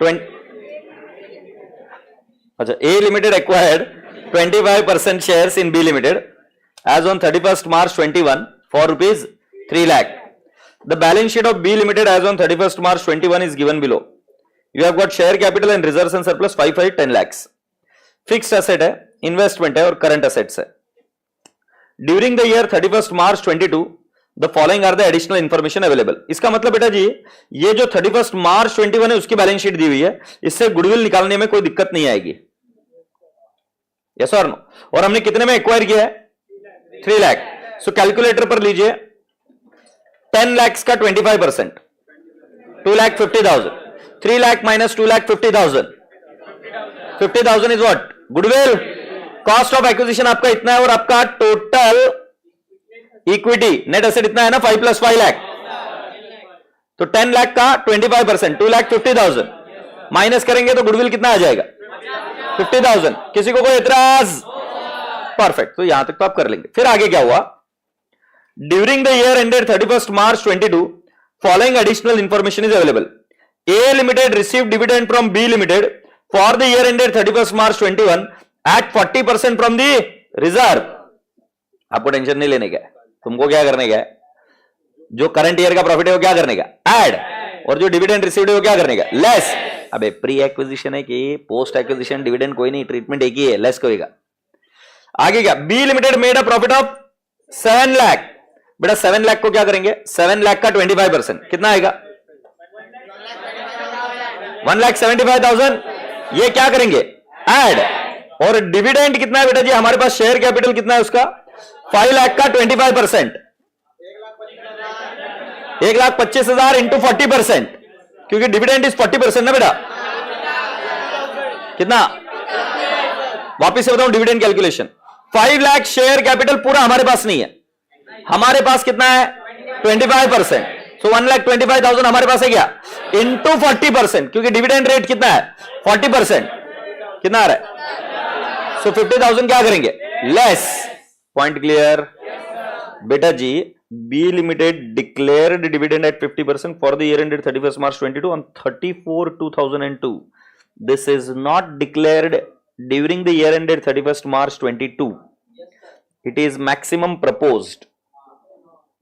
20, अच्छा, A Limited acquired 25% shares in B Limited as on 31st March 21 for rupees 3 lakh. The balance sheet of B Limited as on 31st March 21 is given below. You have got share capital and reserves and surplus 10 lakhs. Fixed asset है, इन्वेस्टमेंट है और करंट असेट्स है. During the year 31st March 22 the following are the additional information available. इसका मतलब बेटा जी ये जो 31st मार्च 21 है उसकी बैलेंस शीट दी हुई है, इससे गुडविल निकालने में कोई दिक्कत नहीं आएगी. यस और नो? और हमने कितने में एक्वायर किया है? 3 लाख. सो कैलकुलेटर पर लीजिए 10 लाख का 25%, 2,50,000. 3 lakh minus 2,50,000, 50,000 is what? Goodwill. Cost of acquisition आपका इतना है और आपका टोटल इक्विटी नेट एसेट इतना है ना, 5 + 5 लाख. तो 10 लाख का 25%, 2,50,000 माइनस करेंगे तो गुडविल कितना आ जाएगा? 50,000. किसी को कोई एतराज? परफेक्ट. तो यहां तक तो आप कर लेंगे. फिर आगे क्या हुआ? During the year ended 31st March 22 following additional information is available. A Limited received dividend from B Limited for the year ended 31st March 21 at 40% from the reserve. आपको टेंशन नहीं लेने का है, तुमको क्या करने का है? जो करंट ईयर का प्रॉफिट है वो क्या करने का? ऐड. और जो डिविडेंड रिसीव्ड है वो क्या करने का? लेस. अबे प्री एक्विजिशन है कि पोस्ट एक्विजिशन डिविडेंड कोई नहीं, ट्रीटमेंट एक ही है, लेस कोईगा. आगे क्या? B limited made a profit of 7 lakh. बेटा 7 लाख को क्या करेंगे? 7 लाख का 25% कितना आएगा? 1,75,000, ये क्या करेंगे, ऐड। और डिविडेंड कितना है बेटा जी हमारे पास, शेयर कैपिटल कितना है उसका, 5 लाख का 25%, 1,25,000 इंटू 40%, क्योंकि डिविडेंड इज 40% ना बेटा, कितना, वापिस से बताऊं dividend calculation, 5 lakh share capital पूरा हमारे पास नहीं है, हमारे पास कितना है 25%, सो 1,25,000 हमारे पास है क्या, इंटू 40%, क्योंकि डिविडेंड रेट कितना है 40%, कितना आ रहा है, सो 50,000 क्या करेंगे, लेस। पॉइंट क्लियर बेटा जी। B limited declared dividend at 50% for the year ended 31st March 22 on 34/2002. This is not declared during the year ended 31st March 22. It is maximum proposed.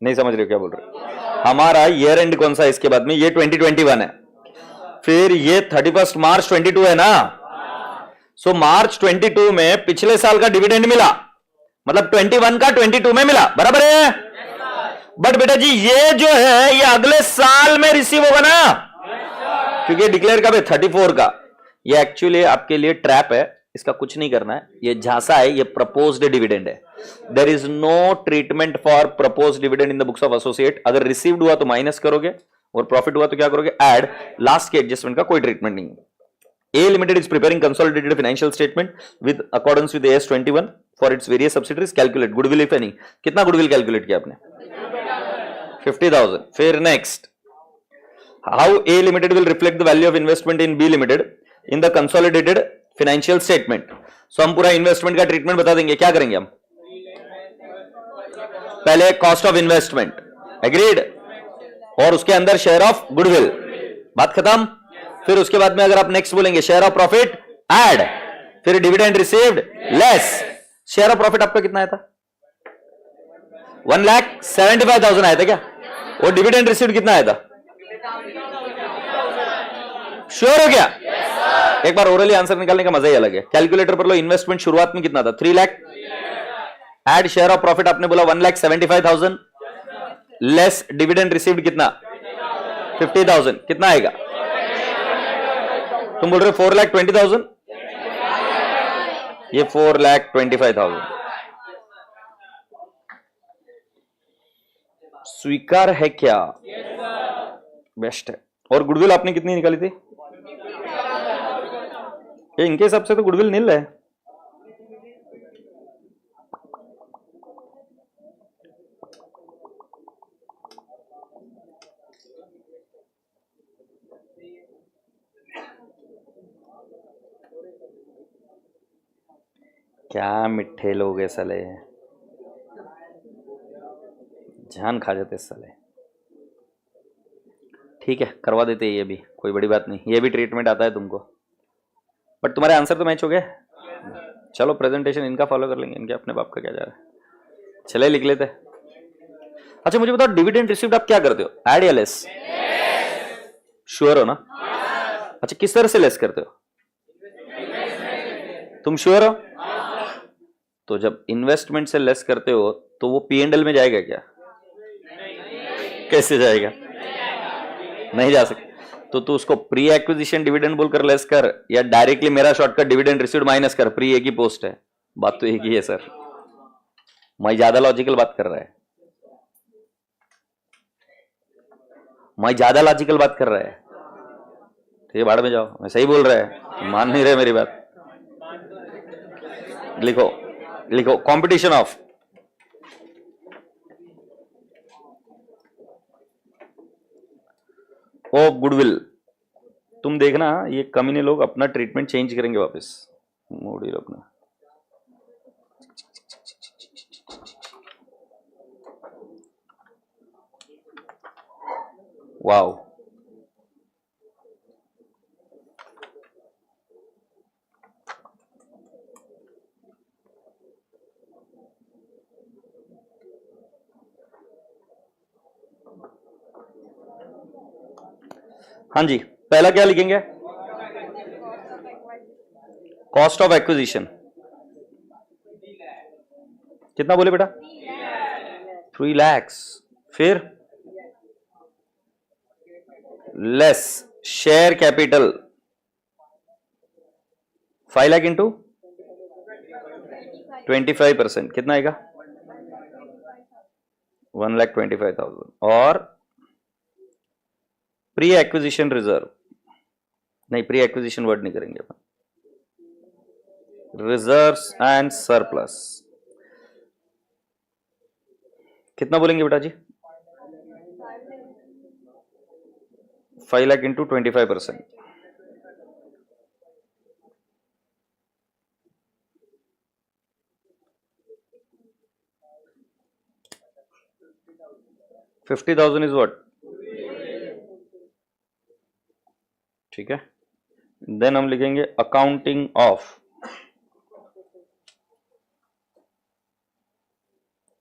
नहीं समझ रहे हो क्या बोल रहे, हमारा ईयर एंड कौन सा है इसके बाद में, ये 2021 है, फिर ये 31st March 22 है ना, सो March 22 में पिछले साल का डिविडेंड मिला, मतलब 21 का 22 में मिला, बराबर है। बट बेटा जी ये जो है ये अगले साल में रिसीव होगा ना, क्योंकि डिक्लेयर कब है 34 का। ये एक्चुअली आपके लिए ट्रैप है, इसका कुछ नहीं करना है, ये झांसा है, ये प्रपोज्ड डिविडेंड है। There is no treatment for proposed dividend in the books of associate. अगर रिसीव्ड हुआ तो माइनस करोगे और प्रॉफिट हुआ तो क्या करोगे, ऐड। लास्ट के एडजस्टमेंट का कोई ट्रीटमेंट नहीं है। A Limited is preparing consolidated financial statement with accordance with AS 21 for its various subsidiaries. Calculate goodwill if any. कितना goodwill calculate किया आपने, 50,000। फिर next, how A Limited will reflect the value of investment in B Limited in the consolidated financial statement. So हम पूरा इन्वेस्टमेंट का ट्रीटमेंट बता देंगे, क्या करेंगे हम, पहले कॉस्ट ऑफ इन्वेस्टमेंट एग्रीड, और उसके अंदर शेयर ऑफ गुडविल, बात खत्म। फिर उसके बाद में अगर आप नेक्स्ट बोलेंगे शेयर ऑफ प्रॉफिट ऐड, फिर dividend received less. Share of profit आपका कितना आया था, 1,75,000 आया था क्या, और डिविडेंड रिसीव्ड कितना आया था, श्योर हो गया। एक बार ओरली आंसर निकालने का मजा ही अलग है। कैलकुलेटर पर लो, इन्वेस्टमेंट शुरुआत में कितना था 3 lakh, add share of profit आपने बोला 1,75,000 लेस डिविडेंड रिसीव्ड कितना 50,000, कितना आएगा, तुम बोल रहे हो 4,20,000, ये 4,25,000। स्वीकार है क्या, बेस्ट है। और गुडविल आपने कितनी निकाली थी, ये इनके हिसाब से तो गुडविल नील है। क्या मिठे लोग है साले, जान खा जाते साले। ठीक है करवा देते, ये भी कोई बड़ी बात नहीं, ये भी ट्रीटमेंट आता है तुमको। बट तुम्हारे आंसर तो मैच हो गए। चलो प्रेजेंटेशन इनका फॉलो कर लेंगे, इनके अपने बाप का क्या जा रहा है, चले लिख लेते। अच्छा मुझे बताओ डिविडेंड रिसीव्ड आप क्या करते हो, ऐड या लेस, श्योर हो ना। अच्छा किस तरह से लेस करते हो, तुम श्योर हो। तो जब इन्वेस्टमेंट से लेस करते हो तो वो P&L में जाएगा क्या, कैसे जाएगा, नहीं जा सकता। तो तू उसको प्री एक्विजिशन डिविडेंड बोलकर लेस कर, या डायरेक्टली मेरा शॉर्टकट डिविडेंड रिसीव्ड माइनस कर, प्री एक ही पोस्ट है, बात तो एक ही है सर। मैं ज्यादा लॉजिकल बात कर रहा है, मैं ज्यादा लॉजिकल बात कर रहा है। ठीक है भाड़ में जाओ, मैं सही बोल रहा है, मान नहीं रहे मेरी बात। लिखो लिखो कंपटीशन ऑफ गुडविल। तुम देखना ये कमीने लोग अपना ट्रीटमेंट चेंज करेंगे वापस, मोड़ी लोग अपना। वाओ हाँ जी, पहला क्या लिखेंगे, कॉस्ट ऑफ एक्विजिशन कितना बोले बेटा, 3 लाख। फिर less share capital 5 lakh into 25%, कितना आएगा? 1,25,000। और प्री एक्विजिशन रिजर्व, नहीं प्री एक्विजिशन वर्ड नहीं करेंगे अपन, रिजर्व्स एंड सरप्लस कितना बोलेंगे बेटा जी? 5 लाख इंटू 25%, $50,000 इज व्हाट? ठीक है, देन हम लिखेंगे accounting of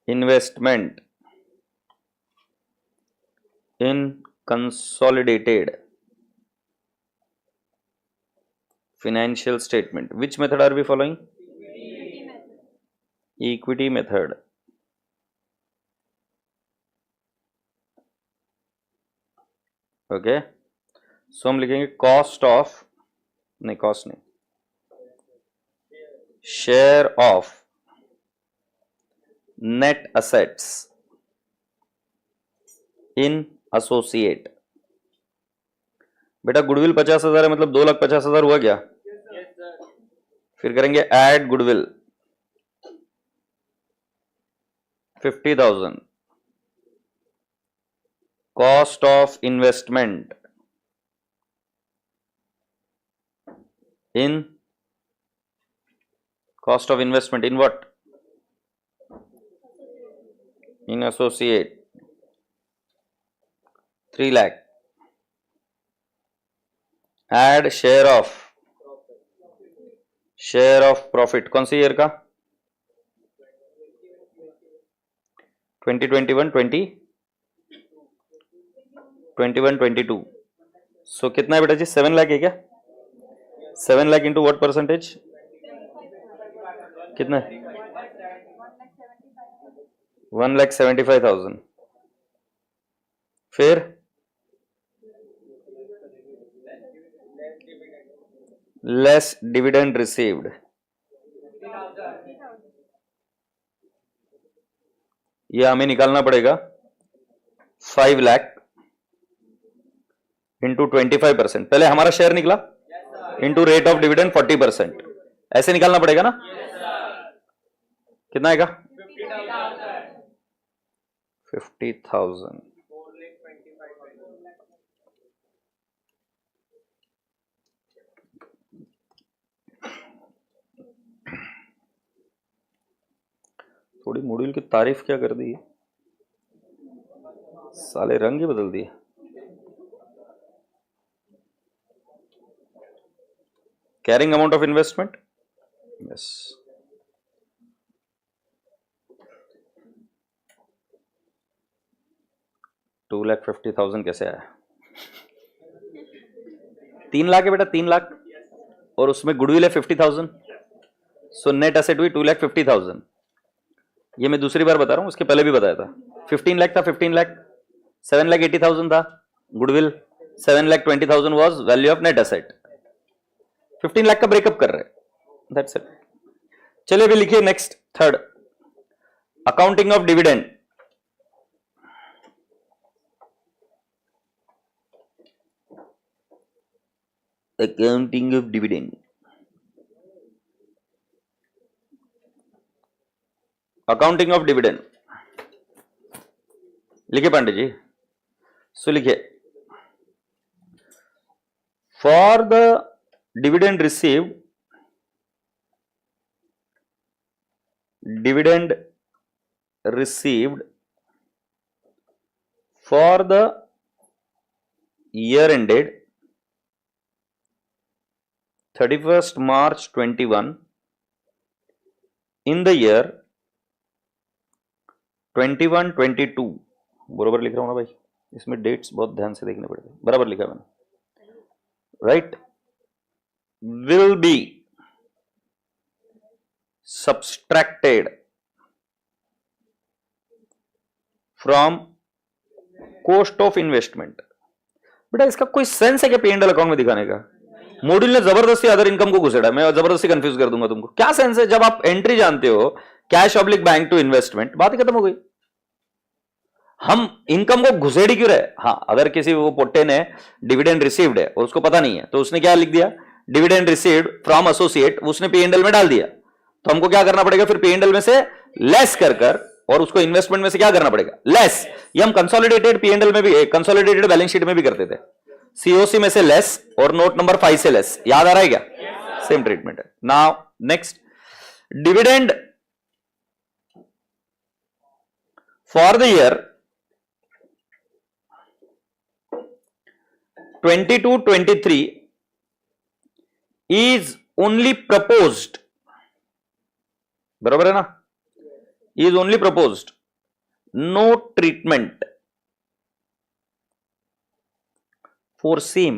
investment in consolidated financial statement. Which method are we following? Equity method. Okay, so हम लिखेंगे cost of, नहीं cost नहीं, share of net assets in associate. बेटा गुडविल 50,000 है, मतलब 2,50,000 हुआ क्या? फिर करेंगे add goodwill 50,000, cost of investment in, cost of investment in what? In associate 3 lakh, add share of profit, कौन सी ईयर का? 2021, 22। सो कितना है बेटा जी? 7 लाख है क्या? 7 लाख इंटू व्हाट परसेंटेज? कितना है? 1,75,000। फिर लेस डिविडेंड रिसीव्ड, ये हमें निकालना पड़ेगा 5 लाख इंटू 25%। पहले हमारा शेयर निकला इंटू रेट ऑफ डिविडेंड 40%, ऐसे निकालना पड़ेगा ना? कितना आएगा? 50,000। थोड़ी मॉड्यूल की तारीफ क्या कर दी है, साले रंग ही बदल दिए। Carrying amount of investment, yes, $2,50,000 कैसे आया? 3 लाख है बेटा, 3 लाख, और उसमें गुडविल है 50,000, सो नेट एसेट हुई 2,50,000। ये मैं दूसरी बार बता रहा हूं, उसके पहले भी बताया था। 15 लाख था, 15 लाख, 7,80,000 था goodwill, 7,20,000 was value of net asset. 15 lakh का ब्रेकअप कर रहे हैं, दैट्स इट। चलिए अभी लिखिए next, third, accounting of dividend. Accounting of dividend, accounting of dividend लिखिए पांडे जी। सो लिखिए, for the dividend received, dividend received for the year ended 31st March 21 in the year 21-22, बराबर लिख रहा हूं ना भाई, इसमें डेट्स बहुत ध्यान से देखने पड़ेंगे, बराबर लिखा मैंने, right, will be subtracted from cost of investment। बेटा इसका कोई सेंस है क्या P&L अकाउंट में दिखाने का? मॉड्यूल ने जबरदस्ती अदर इनकम को घुसेड़ा, मैं जबरदस्ती कंफ्यूज कर दूंगा तुमको। क्या सेंस है? जब आप एंट्री जानते हो cash oblique bank to investment, बात ही खत्म हो गई। हम इनकम को घुसेड़ी क्यों रहे? हाँ, अगर किसी वो पोट्टे ने डिविडेंड रिसीव्ड है और उसको पता नहीं है, तो उसने क्या लिख दिया, डिविडेंड रिसीव्ड फ्रॉम एसोसिएट, उसने पी&एल में डाल दिया। तो हमको क्या करना पड़ेगा फिर? पी&एल में से लेस कर और उसको इन्वेस्टमेंट में से क्या करना पड़ेगा? लेस। ये हम कंसोलिडेटेड पी&एल में भी, कंसोलिडेटेड बैलेंस शीट में भी करते थे। सीओसी में से लेस और नोट नंबर 5 से लेस। याद आ रहा है क्या? सेम ट्रीटमेंट है। Now next, dividend for the year 22-23 is only proposed, बराबर है ना? Is only proposed, no treatment for same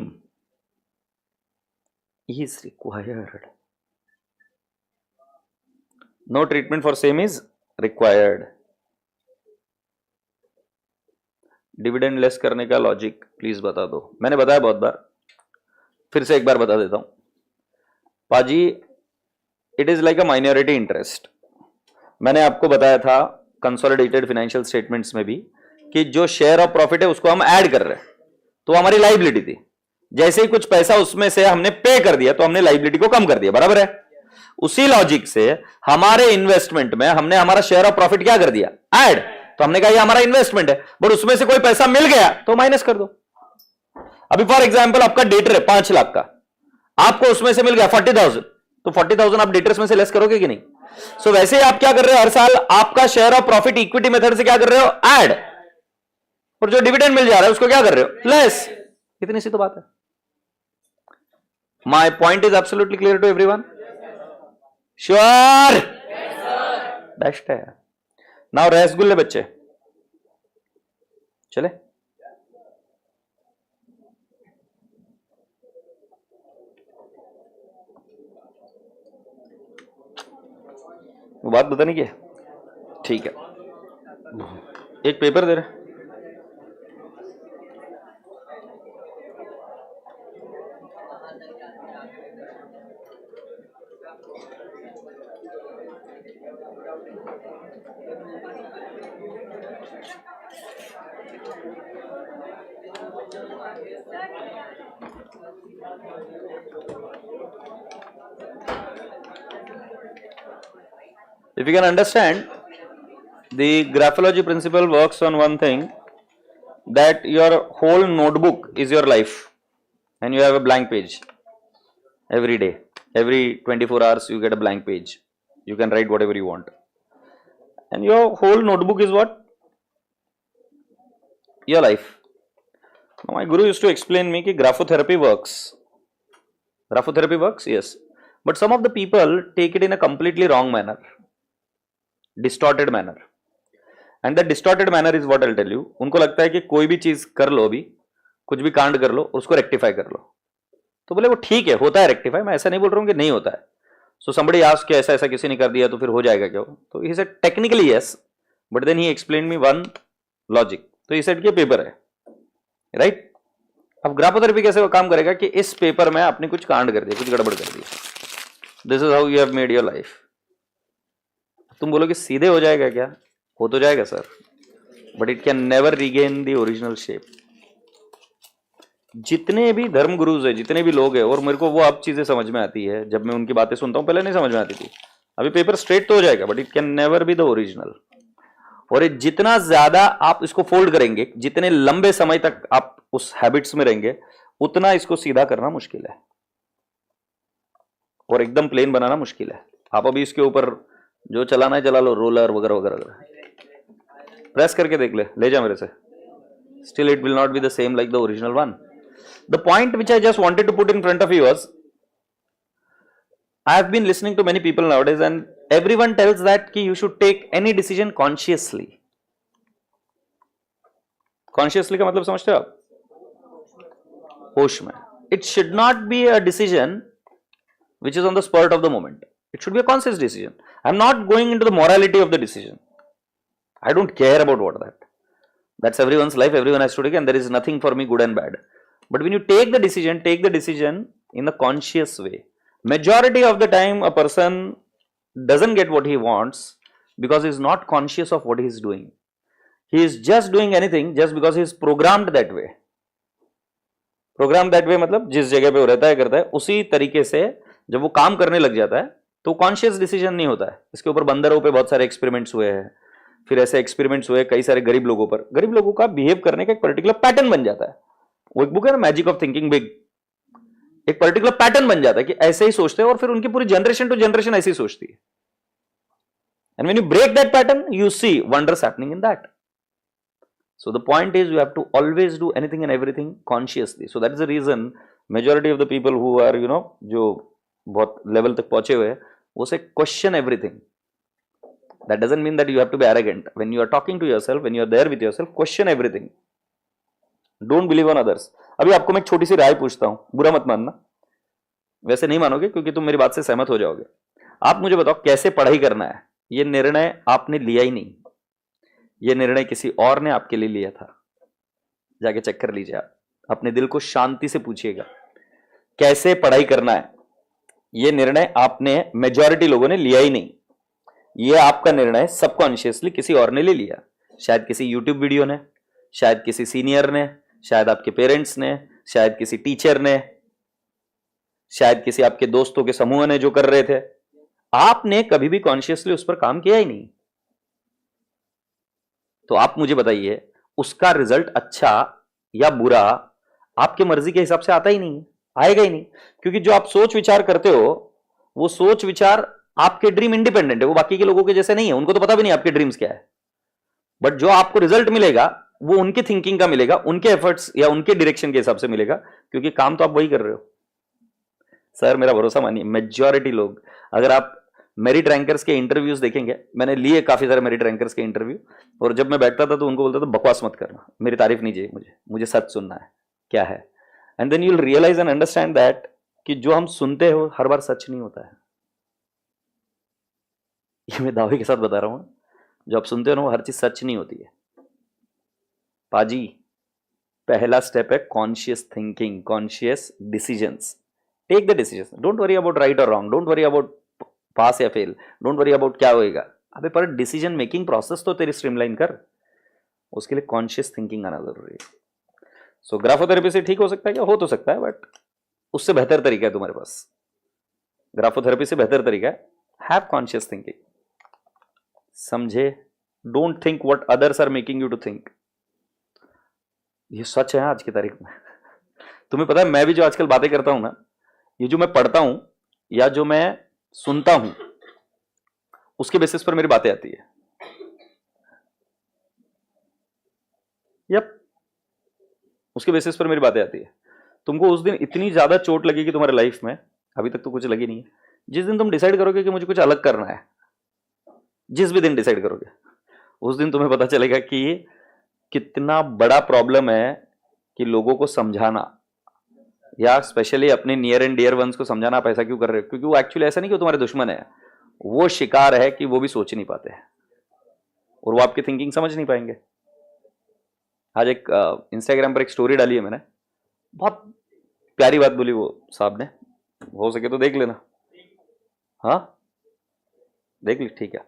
is required. No treatment for same is required. Dividend less करने का लॉजिक प्लीज बता दो। मैंने बताया बहुत बार, फिर से एक बार बता देता हूं। पाजी, it is like a minority interest. मैंने आपको बताया था कंसोलिडेटेड फाइनेंशियल स्टेटमेंट्स में भी कि जो शेयर ऑफ प्रॉफिट है उसको हम ऐड कर रहे हैं, तो हमारी लाइबिलिटी थी। जैसे ही कुछ पैसा उसमें से हमने पे कर दिया तो हमने लाइबिलिटी को कम कर दिया, बराबर है? उसी लॉजिक से हमारे इन्वेस्टमेंट में हमने हमारा शेयर ऑफ प्रॉफिट क्या कर दिया? ऐड। तो हमने कहा ये हमारा इन्वेस्टमेंट है, बट उसमें से कोई पैसा मिल गया तो माइनस कर दो। अभी फॉर एग्जांपल आपका डेटर है 5 लाख का, आपको उसमें से मिल गया 40,000, तो 40,000 आप डेटर्स में से लेस करोगे कि नहीं? सो वैसे ही आप क्या कर रहे हो, हर साल आपका share of profit equity method से क्या कर रहे हो? ऐड। और जो डिविडेंड मिल जा रहा है उसको क्या कर रहे हो? लेस। इतनी सी तो बात है। My point is absolutely clear to everyone? Sure? Best है। नाउ रसगुल्ले बच्चे, चले? वो बात बतानी क्या? ठीक है, एक पेपर दे रहे। If you can understand, the graphology principle works on one thing, that your whole notebook is your life and you have a blank page every day. Every 24 hours you get a blank page. You can write whatever you want. And your whole notebook is what? Your life. Now my guru used to explain me that graphotherapy works. Graphotherapy works, yes. But some of the people take it in a completely wrong manner. Distorted manner, and the distorted manner is what I will tell you. उनको लगता है कि कोई भी चीज कर लो, अभी कुछ भी कांड कर लो, उसको रेक्टिफाई कर लो, तो बोले वो ठीक है, होता है रेक्टिफाई, मैं ऐसा नहीं बोल रहा हूं कि नहीं होता है। सो समबडी आस्क्ड कि ऐसा ऐसा किसी ने कर दिया तो फिर हो जाएगा क्या? तो he said technically yes, but then he explain me one logic. तो ही सेड कि पेपर है, राइट? अब ग्राफोथेरेपी कैसे वो काम करेगा कि इस पेपर में आपने कुछ कांड कर दिया, कुछ गड़बड़ कर दिया, this is how you have made your life. तुम बोलोगे सीधे हो जाएगा क्या? हो तो जाएगा sir, but it can never regain the original shape. जितने भी धर्म गुरुज है, जितने भी लोग हैं, और मेरे को वो अब चीजें समझ में आती है जब मैं उनकी बातें सुनता हूं, पहले नहीं समझ में आती थी। अभी पेपर स्ट्रेट तो हो जाएगा, but it can never be the original. और ये जितना ज्यादा आप इसको फोल्ड करेंगे, जितने लंबे समय तक आप उस हैबिट्स में रहेंगे, उतना इसको सीधा करना मुश्किल है और एकदम प्लेन बनाना मुश्किल है। आप अभी इसके ऊपर जो चलाना है चला लो, रोलर वगैरह वगैरह प्रेस करके देख ले जा मेरे से, still it will not be the same like the original one. The point which I just wanted to put in front of you was, I have been listening to many people nowadays and everyone tells that कि you should take any decision consciously. Consciously का मतलब समझते हो आप? होश में। It should not be a decision which is on the spur of the moment. It should be a conscious decision. I am not going into the morality of the decision. I don't care about what that. That's everyone's life. Everyone has to take, and there is nothing for me good and bad. But when you take the decision in a conscious way. Majority of the time a person doesn't get what he wants because he is not conscious of what he is doing. He is just doing anything just because he is programmed that way. Programmed that way मतलब जिस जगह पे वो रहता है करता है उसी तरीके से जब वो काम करने लग जाता है तो कॉन्शियस डिसीजन नहीं होता है. इसके ऊपर बंदरों पे बहुत सारे एक्सपेरिमेंट्स हुए हैं. फिर ऐसे एक्सपेरिमेंट्स हुए कई सारे गरीब लोगों पर. गरीब लोगों का बिहेव करने का एक पर्टिकुलर पैटर्न बन जाता है. वो एक बुक है ना, मैजिक ऑफ थिंकिंग बिग. एक पर्टिकुलर पैटर्न बन जाता है कि ऐसे ही सोचते हैं और फिर उनकी पूरी जनरेशन टू जनरेशन ऐसे ही सोचती है. And when you break that pattern you see wonders happening in that. So the point is you have to always do anything and everything consciously. So that is the reason majority of the people who are जो बहुत level तक पहुंचे हुए हैं वो से question everything. That doesn't mean that you have to be arrogant. When you are talking to yourself, when you are there with yourself, question everything. Don't believe on others. अभी आपको मैं एक छोटी सी राय पूछता हूं, बुरा मत मानना. वैसे नहीं मानोगे क्योंकि तुम मेरी बात से सहमत हो जाओगे. आप मुझे बताओ कैसे पढ़ाई करना है. ये निर्णय आपने लिया ही नहीं. ये निर्णय किसी और ने आपके लिए लिया था. जाके चेक कर लीजिए. आप अपने दिल को शांति से पूछिएगा कैसे पढ़ाई करना है. ये निर्णय आपने मेजॉरिटी लोगों ने लिया ही नहीं. ये आपका निर्णय सबकॉन्शियसली किसी और ने ले लिया. शायद किसी यूट्यूब वीडियो ने, शायद किसी सीनियर ने, शायद आपके पेरेंट्स ने, शायद किसी टीचर ने, शायद किसी आपके दोस्तों के समूह ने जो कर रहे थे. आपने कभी भी कॉन्शियसली उस पर काम किया ही नहीं. तो आप मुझे बताइए उसका रिजल्ट अच्छा या बुरा आपके मर्जी के हिसाब से आता ही नहीं, आएगा ही नहीं. क्योंकि जो आप सोच विचार करते हो वो सोच विचार आपके ड्रीम इंडिपेंडेंट है. वो बाकी के लोगों के जैसे नहीं है. उनको तो पता भी नहीं आपके ड्रीम्स क्या है. बट जो आपको रिजल्ट मिलेगा वो उनकी थिंकिंग का मिलेगा, उनके एफर्ट्स या उनके डायरेक्शन के हिसाब से मिलेगा. क्योंकि काम तो आप वही कर रहे हो. सर मेरा भरोसा मानिए, मेजॉरिटी लोग, अगर आप मेरिट रैंकर्स के इंटरव्यूज देखेंगे, मैंने लिए काफी सारे मेरिट रैंकर्स के इंटरव्यू, और जब मैं बैठता था तो उनको बोलता था बकवास मत करना, मेरी तारीफ नहीं चाहिए, मुझे सच सुनना है क्या है. And then you will realize and understand that कि जो हम सुनते हो हर बार सच नहीं होता है. ये मैं दावे के साथ बता रहा हूं. जो आप सुनते हो ना वो हर चीज सच नहीं होती है. पाजी पहला स्टेप है conscious thinking, conscious decisions. Take the decisions. Don't worry about right और wrong. Don't worry about pass या फेल. डोंट वरी अबाउट क्या होएगा. अबे पर डिसीजन मेकिंग प्रोसेस तो तेरी स्ट्रीमलाइन कर. उसके लिए कॉन्शियस थिंकिंग आना जरूरी है. सो ग्राफोथेरेपी से ठीक हो सकता है क्या? हो तो सकता है, बट उससे बेहतर तरीका है तुम्हारे पास. ग्राफोथेरेपी से बेहतर तरीका है हैव कॉन्शियस थिंकिंग. समझे? Don't think what others are making you to think. ये सच है आज की तारीख में. तुम्हें पता है मैं भी जो आजकल बातें करता हूं ना, ये जो मैं पढ़ता हूं या जो मैं सुनता हूं उसके बेसिस पर मेरी बातें आती है. यप, उसके बेसिस पर मेरी बातें आती है. तुमको उस दिन इतनी ज्यादा चोट लगेगी तुम्हारे लाइफ में, अभी तक तो कुछ लगी नहीं है. जिस दिन तुम डिसाइड करोगे कि मुझे कुछ अलग करना है, जिस भी दिन डिसाइड करोगे, उस दिन तुम्हें पता चलेगा कि कितना बड़ा प्रॉब्लम है कि लोगों को समझाना, या स्पेशली अपने नियर एंड डियर वंस को समझाना आप ऐसा क्यों कर रहे हो. क्योंकि वो एक्चुअली ऐसा नहीं कि वो तुम्हारे दुश्मन है, वो शिकार है कि वो भी सोच नहीं पाते हैं और वो आपकी थिंकिंग समझ नहीं पाएंगे. आज एक इंस्टाग्राम पर एक स्टोरी डाली है मैंने, बहुत प्यारी बात बोली वो साहब ने. हो सके तो देख लेना. हाँ देख ली, ठीक है.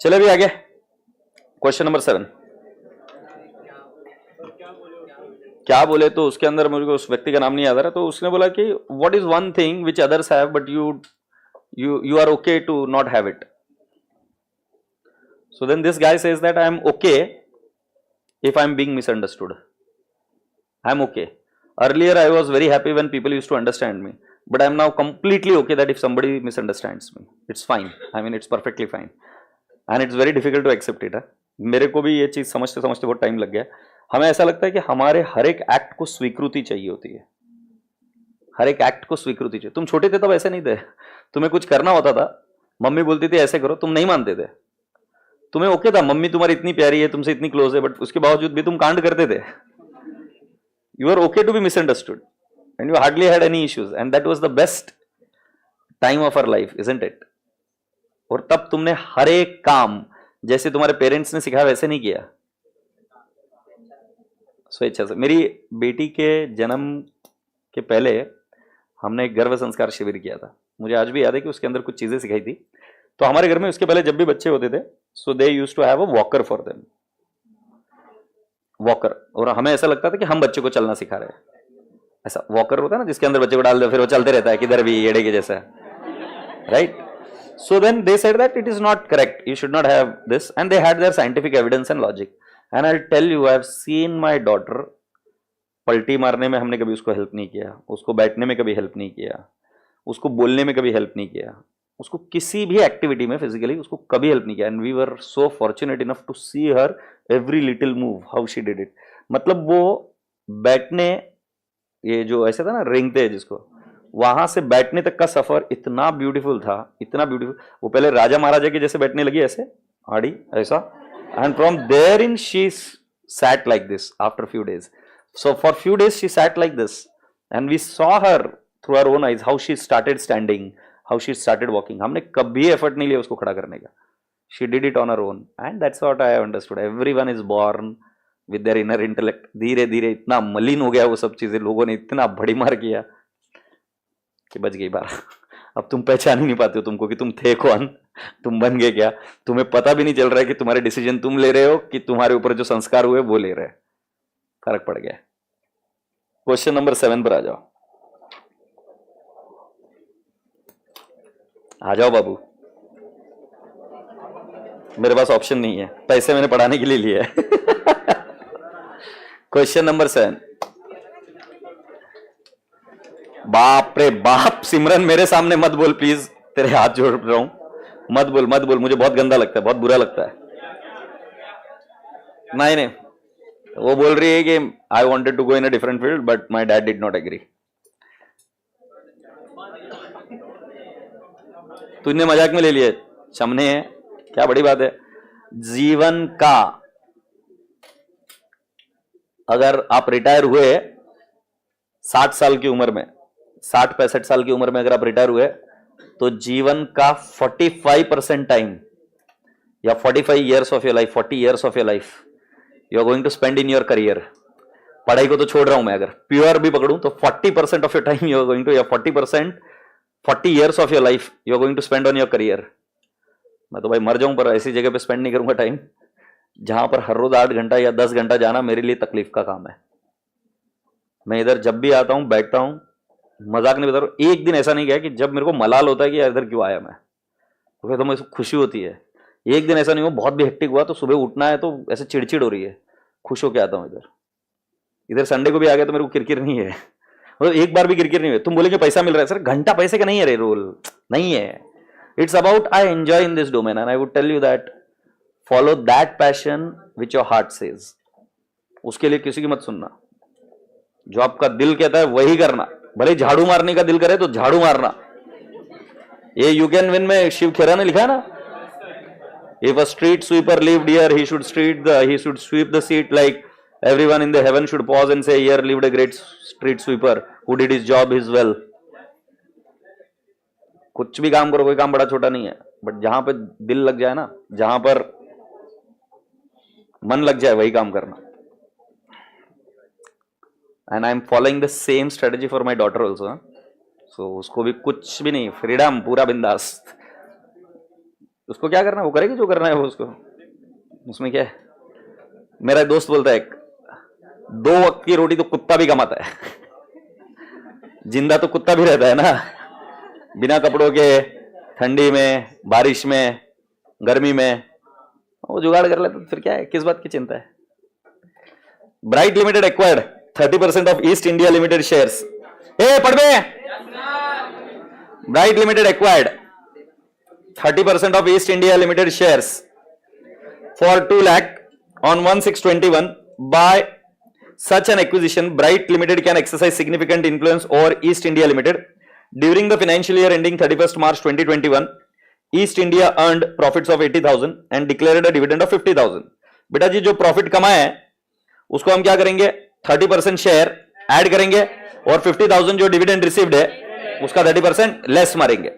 चले भी आगे. Question number 7. क्या बोले तो उसके अंदर मुझे उस व्यक्ति का नाम नहीं याद आ रहा. तो उसने बोला कि what is one thing which others have but you are okay to not have it. So then this guy says that I am okay if I am being misunderstood. I am okay. Earlier I was very happy when people used to understand me, but I am now completely okay that if somebody misunderstands me, it's fine. I mean, it's perfectly fine. And it's very difficult to accept it. मेरे को भी ये चीज समझते समझते बहुत टाइम लग गया. हमें ऐसा लगता है कि हमारे हर एक एक्ट को स्वीकृति चाहिए होती है. हर एक एक्ट को स्वीकृति चाहिए. तुम छोटे थे तब ऐसे नहीं थे. तुम्हें कुछ करना होता था, मम्मी बोलती थी ऐसे करो, तुम नहीं मानते थे. तुम्हें ओके था, मम्मी तुम्हारी इतनी प्यारी है, तुमसे इतनी क्लोज है, बट उसके बावजूद भी तुम कांड करते थे. You are okay to be misunderstood. And you hardly had any issues, and that was the best time of our life, isn't it? और तब तुमने हर एक काम जैसे तुम्हारे पेरेंट्स ने सिखाया वैसे नहीं किया, स्वेच्छा से. मेरी बेटी के जन्म के पहले हमने एक गर्भ संस्कार शिविर किया था, मुझे आज भी याद है कि उसके अंदर कुछ चीजें सिखाई थी। तो हमारे घर में उसके पहले जब भी बच्चे होते थे, so they used to have a walker for them, walker. और हमें ऐसा लगता था कि हम बच्चे को चलना सिखा रहे हैं। ऐसा वॉकर होता है ना जिसके अंदर बच्चे को डाल दो, फिर वो चलते रहता है किधर भी, एड़े के जैसा, right? So then they said that it is not correct, you should not have this, and they had their scientific evidence and logic. And I'll tell you, I have seen my daughter, पलटी मारने में हमने कभी उसको हेल्प नहीं किया, उसको बैठने में कभी हेल्प नहीं किया, उसको बोलने में कभी हेल्प नहीं किया, उसको किसी भी एक्टिविटी में फिजिकली उसको कभी हेल्प नहीं किया। And we were so fortunate enough to see her every little move, how she did it. मतलब वो बैठने, ये जो ऐसे था ना रेंगते हैं जिसको, वहां से बैठने तक का सफर इतना ब्यूटीफुल था, इतना ब्यूटीफुल। वो पहले राजा महाराजा के जैसे बैठने लगी ऐसे आड़ी ऐसा, and from there in she sat like this after few days. So for few days she sat like this, and we saw her through our own eyes how she started standing, how she started walking. हमने कभी एफर्ट नहीं लिया उसको खड़ा करने का, she did it on her own, and that's what I have understood. Everyone is born with their inner intellect. धीरे धीरे इतना मलिन हो गया वो सब चीजें, लोगों ने इतना बड़ी मार किया कि बच गई बार। अब तुम पहचान ही नहीं पाते हो तुमको कि तुम थे कौन, तुम बन गए क्या। तुम्हें पता भी नहीं चल रहा है कि तुम्हारे डिसीजन तुम ले रहे हो कि तुम्हारे ऊपर जो संस्कार हुए वो ले रहे हैं। फर्क पड़ गया। क्वेश्चन नंबर 7 पर आ जाओ, आ जाओ बाबू। मेरे पास ऑप्शन नहीं है, पैसे मैंने पढ़ाने के लिए लिए है। Question number 7। बाप रे बाप, सिमरन मेरे सामने मत बोल प्लीज, तेरे हाथ जोड़ रहा हूं, मत बोल मत बोल, मुझे बहुत गंदा लगता है, बहुत बुरा लगता है। नहीं नहीं, वो बोल रही है कि I wanted to go in a different field but my dad did not agree. तूने मजाक में ले लिया, सामने है, क्या बड़ी बात है। जीवन का, अगर आप रिटायर हुए 60 साल की उम्र में, 60-65 साल की उम्र में अगर आप रिटायर हुए, तो जीवन का 45% टाइम या 45 years of your life, 40 years of your life you are going to spend in your career. पढ़ाई को तो छोड़ रहा हूं मैं, अगर प्योर भी पकड़ूं तो 40% of your time you are going to, या 40 years of your life you are going to spend on your career. मैं तो भाई मर जाऊं पर ऐसी जगह पे स्पेंड नहीं करूंगा टाइम जहां पर हर रोज 8 घंटा या 10 घंटा जाना मेरे लिए तकलीफ का काम है। मैं इधर जब भी आता हूं, बैठता हूं, मजाक नहीं बता रहा हूं, एक दिन ऐसा नहीं गया कि जब मेरे को मलाल होता है कि इधर क्यों आया मैं, तो मुझे खुशी होती है। एक दिन ऐसा नहीं हुआ बहुत भी हेक्टिक हुआ तो सुबह उठना है तो ऐसे चिड़चिड़ हो रही है, खुश होके आता हूं इधर। इधर संडे को भी आ गया तो मेरे को किरकिर नहीं है, मतलब एक बार भी किरकिर नहीं है। तुम बोलेंगे पैसा मिल रहा है, सर घंटा पैसे का नहीं है रे, रोल नहीं है। It's about I enjoy in this domain and I would tell you that follow that passion which your heart says. उसके लिए किसी की मत सुनना, जो आपका दिल कहता है वही करना। भले झाड़ू मारने का दिल करे तो झाड़ू मारना। ये यू कैन विन में शिव खेरा ने लिखा है ना, if a street sweeper lived here he should sweep the seat like everyone in the heaven should pause and say here lived a great street sweeper who did his job his well। कुछ भी काम करो, कोई काम बड़ा छोटा नहीं है, बट जहां पे दिल लग जाए ना, जहां पर मन लग जाए वही काम करना। And I am following the same strategy for my daughter also. So उसको भी कुछ भी नहीं, फ्रीडम, पूरा बिंदास। उसको क्या करना है वो करेगी, जो करना है वो उसको, उसमें क्या है। मेरा दोस्त बोलता है 2 वक्त की रोटी तो कुत्ता भी कमाता है। जिंदा तो कुत्ता भी रहता है ना, बिना कपड़ों के, ठंडी में, बारिश में, गर्मी में, वो जुगाड़ कर लेता, तो फिर क्या है, किस बात की चिंता है। Bright limited acquired 30% of East India Limited shares. Hey, पढ़ में। Bright Limited acquired 30% of East India Limited shares for 2 lakh on 1/6/21. By such an acquisition, Bright Limited can exercise significant influence over East India Limited. During the financial year ending 31st March 2021, East India earned profits of 80,000 and declared a dividend of 50,000. बेटा जी जो प्रॉफिट कमाए हैं उसको हम क्या करेंगे, 30% शेयर ऐड करेंगे और 50,000 जो डिविडेंड रिसीव्ड है उसका 30% लेस मारेंगे।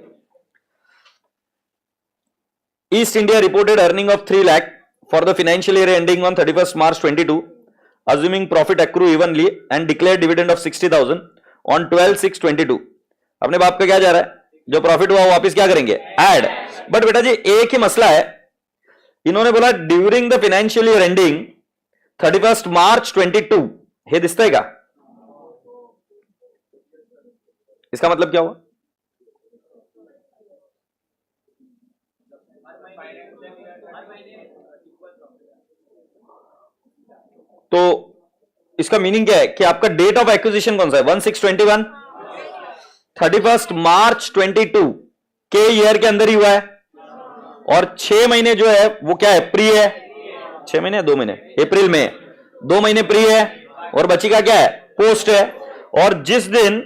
East India reported earning of 3 lakh for the financial year ending on 31st March 22, assuming profit accrue evenly and declared dividend of 60,000 on 12/6/22. अपने बाप का क्या जा रहा है, जो प्रॉफिट हुआ वो वापस क्या करेंगे, ऐड। बट बेटा जी एक ही मसला है, इन्होंने बोला during the financial year ending 31 March 22, हे दिसतंय का? इसका मतलब क्या हुआ? तो इसका मीनिंग क्या है कि आपका डेट ऑफ एक्विजिशन कौन सा है, 1621, 31 मार्च 22 के ईयर के अंदर ही हुआ है, और 6 महीने जो है वो क्या है, प्री है। 6 महीने 2 महीने, अप्रैल में 2 महीने प्री है, और बची का क्या है, पोस्ट है। और जिस दिन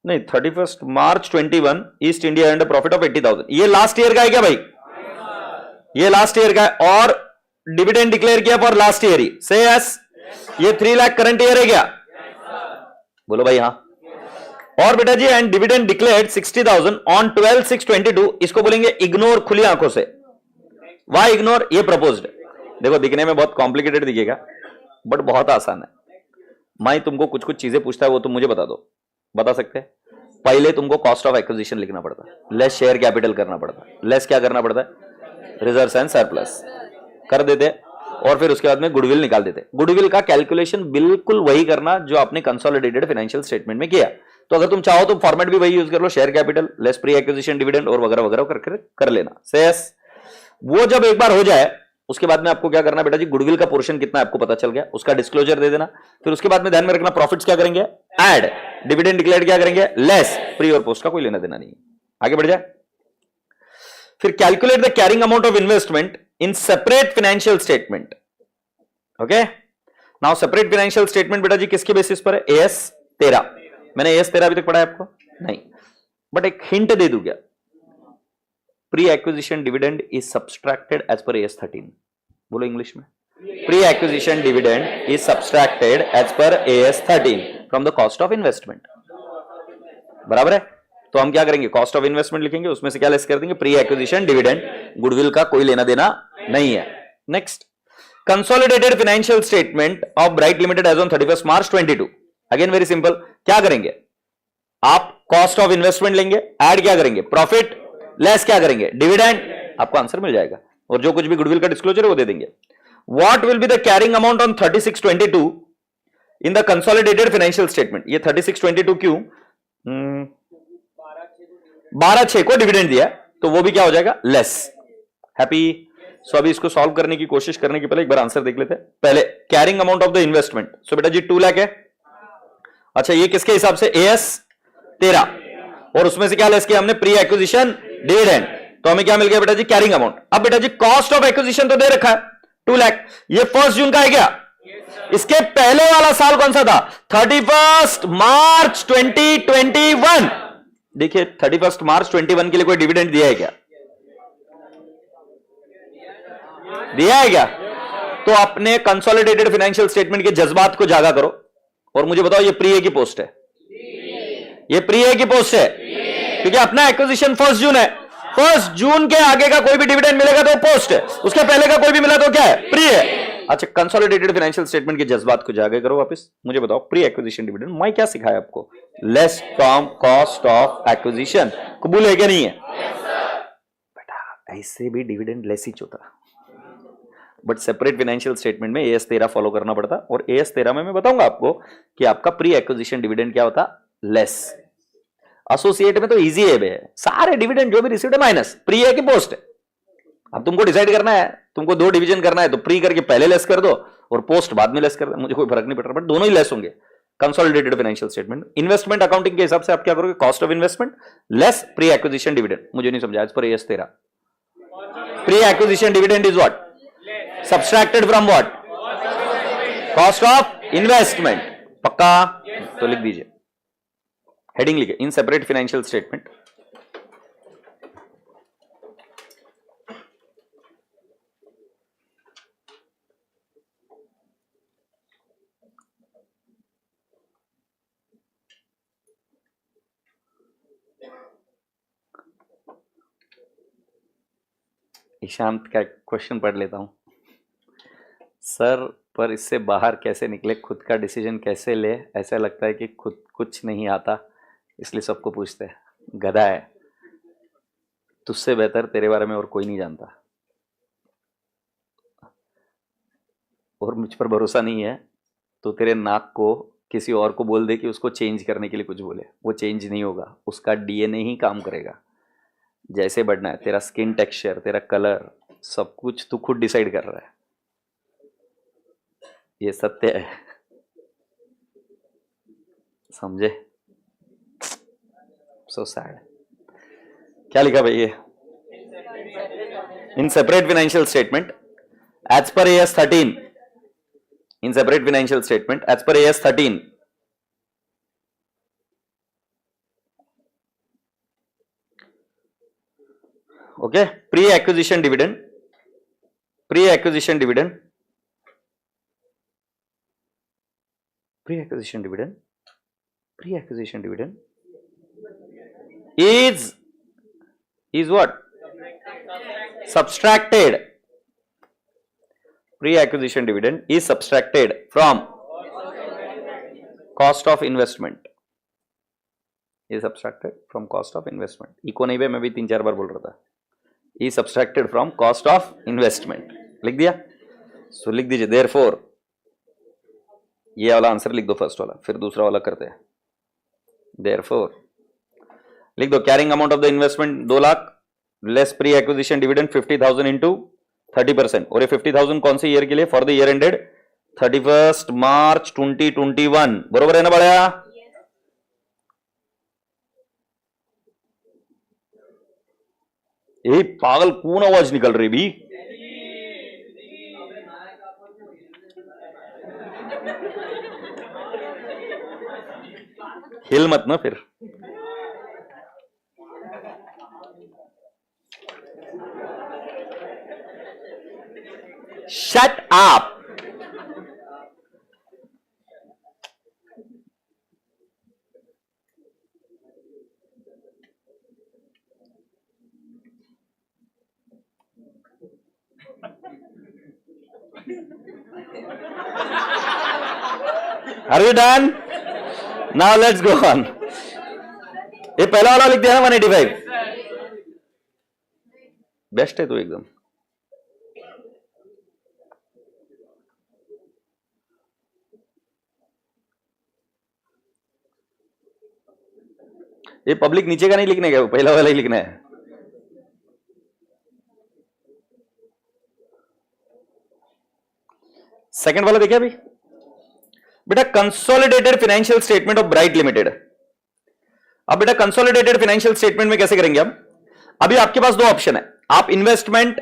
नहीं 31 मार्च 21 east India and profit of 80,000, ये लास्ट ईयर का है क्या भाई, ये लास्ट ईयर का है, और डिविडेंड डिक्लेयर किया फॉर लास्ट ईयर ही, से यस। ये 3 लाख करंट ईयर है क्या, बोलो भाई हाँ। और बेटा जी एंड डिविडेंड डिक्लेयर्ड 60,000 ऑन 12/6/22, इसको बोलेंगे इग्नोर खुली आंखों से। वाई इग्नोर, ये प्रपोज्ड। देखो दिखने में बहुत कॉम्प्लिकेटेड दिखेगा बट बहुत आसान है। मैं तुमको कुछ कुछ चीजें पूछता है वो तुम मुझे बता दो, बता सकते हैं? पहले तुमको कॉस्ट ऑफ एक्विजिशन लिखना पड़ता है, लेस शेयर कैपिटल करना पड़ता है, लेस क्या करना पड़ता है, रिजर्व्स एंड सरप्लस कर देते, और फिर उसके बाद में गुडविल निकाल देते। गुडविल का कैलकुलेशन बिल्कुल वही करना जो आपने कंसोलिडेटेड फाइनेंशियल स्टेटमेंट में किया। तो अगर तुम चाहो तो फॉर्मेट भी वही यूज कर लो, share capital less pre acquisition dividend और वगैरह वगैरह कर लेना। सेस वो जब एक बार हो जाए उसके बाद में आपको क्या करना बेटा जी, गुडविल का पोर्शन कितना है आपको पता चल गया, उसका डिस्क्लोजर दे देना। फिर उसके बाद में ध्यान में रखना प्रॉफिट्स क्या करेंगे, ऐड, डिविडेंड डिक्लेयर क्या करेंगे, लेस, प्री और पोस्ट का कोई लेना देना नहीं। आगे बढ़ जाए। फिर calculate the carrying amount of investment in separate financial statement. Okay, now separate financial statement बेटा जी किसके बेसिस पर है, एएस 13। मैंने एएस 13 अभी तक पढ़ा है आपको नहीं, बट एक हिंट दे दूं क्या, pre acquisition dividend is subtracted as per AS 13। बोलो इंग्लिश में, pre acquisition dividend is subtracted as per AS 13 from the cost of investment. बराबर है? तो हम क्या करेंगे, कॉस्ट ऑफ इन्वेस्टमेंट लिखेंगे, उसमें से क्या लेस कर देंगे, प्री एक्विजिशन डिविडेंड। गुडविल का कोई लेना देना नहीं है। Next, consolidated financial statement of Bright Limited as on 31 March 22। Again very simple, क्या करेंगे आप, कॉस्ट ऑफ इन्वेस्टमेंट लेंगे, ऐड क्या करेंगे, प्रॉफिट, लेस क्या करेंगे, डिविडेंड, आपको आंसर मिल जाएगा, और जो कुछ भी गुडविल का डिस्क्लोजर है वो दे देंगे। What will be the carrying amount on 36/22 in the consolidated financial statement. ये 36/22 क्यों, 12/6 को डिविडेंड दिया तो वो भी क्या हो जाएगा, लेस। हैप्पी? सो अभी इसको सॉल्व करने की कोशिश करने के पहले एक बार आंसर देख लेते हैं। पहले carrying amount of the investment, so बेटा जी 2 लाख है। अच्छा ये किसके हिसाब से, एएस 13, और उसमें से क्या लेस किया हमने, प्री एक्विजिशन डिविडेंड, तो हमें क्या मिल गया बेटा जी, कैरिंग अमाउंट। अब बेटा जी कॉस्ट ऑफ एक्विजिशन तो दे रखा है 2 लाख, ये 1 जून का है क्या, इसके पहले वाला साल कौन सा था, 31 मार्च 2021। देखिए 31 मार्च 21 के लिए कोई डिविडेंड दिया है क्या, दिया है क्या? तो अपने कंसोलिडेटेड फाइनेंशियल स्टेटमेंट के जज्बात को जागा करो और मुझे बताओ ये प्री है कि पोस्ट है, ये प्री है कि पोस्ट है? क्योंकि अपना एक्विजिशन 1 जून है, 1 जून के आगे का कोई भी डिविडेंड मिलेगा तो पोस्ट है, उसके पहले का कोई भी मिला तो क्या है, प्री है। अच्छा कंसोलिडेटेड फाइनेंशियल स्टेटमेंट के जज्बात को जागा करो वापस, मुझे बताओ प्री एक्विजिशन डिविडेंड मैं क्या सिखाया आपको, less from cost of acquisition, कबूल है क्या नहीं है बेटा? ऐसे भी डिविडेंड लेस ही होता, बट सेपरेट फाइनेंशियल स्टेटमेंट में एएस 13 फॉलो करना पड़ता, और एएस 13 में मैं बताऊंगा आपको कि आपका प्री एक्विजिशन डिविडेंड क्या होता, लेस। एसोसिएट में तो इजी है बे, सारे डिविडेंड जो भी रिसीव्ड है माइनस, प्री है कि पोस्ट है। अब तुमको डिसाइड करना है, तुमको 2 डिवीजन करना है तो प्री करके पहले लेस कर दो और पोस्ट बाद में लेस कर दो, मुझे कोई फर्क नहीं पड़ रहा, बट दोनों ही लेस होंगे। Consolidated financial statement, investment accounting के हिसाब से आप क्या करोगे, cost of investment less pre acquisition dividend. मुझे नहीं समझा, as per AS 13 pre acquisition dividend is what, subtracted from what, cost of investment. पक्का? तो लिख दीजिए, हेडिंग लिखे, in separate financial statement Ishant का क्वेश्चन पढ़ लेता हूं। सर पर इससे बाहर कैसे निकले, खुद का डिसीजन कैसे ले, ऐसा लगता है कि खुद कुछ नहीं आता, इसलिए सबको पूछते हैं, गधा है, तुझसे बेहतर तेरे बारे में और कोई नहीं जानता, और मुझ पर भरोसा नहीं है तो तेरे नाक को किसी और को बोल दे कि उसको चेंज करने के लिए कुछ बोले, वो चेंज नहीं होगा, उसका डीएनए ही काम करेगा। जैसे बढ़ना है, तेरा स्किन टेक्सचर, तेरा कलर, सब कुछ तू खुद डिसाइड कर रहा है, ये सत्य है, समझे? So sad. क्या लिखा भाई ये? In separate financial statement as per AS 13, in separate financial statement as per AS 13, okay, pre acquisition dividend, pre-acquisition dividend is what? Subtracted. Pre-acquisition dividend is subtracted from cost of investment. Is subtracted from cost of investment. इको नहीं बे, मैं भी 3-4 बार बोल रहा था. Is subtracted from cost of investment. लिख दिया? So लिख दीजिए. Therefore, ये वाला आंसर लिख दो, फर्स्ट वाला, फिर दूसरा वाला करते हैं. Therefore, लिख दो, carrying amount of the investment 2 lakh less pre acquisition dividend 50,000 into 30%. और ये 50,000 कौन से ईयर के लिए? फॉर द ईयर एंडेड 31 मार्च 2021. बरोबर है ना बढ़िया? यही पागल कौन आवाज निकल रही भी? हिल मत ना फिर. Shut up. Are you done? Now let's go on. ये पहला वाला लिख दिया ना 185. बेस्ट है तो एकदम. ये पब्लिक नीचे का नहीं लिखने का, पहला वाला ही लिखना है. सेकंड वाला देखिए अभी बेटा, consolidated financial statement of Bright limited. अब बेटा कंसोलिडेटेड फाइनेंशियल स्टेटमेंट में कैसे करेंगे हम? अभी आपके पास दो ऑप्शन है. आप इन्वेस्टमेंट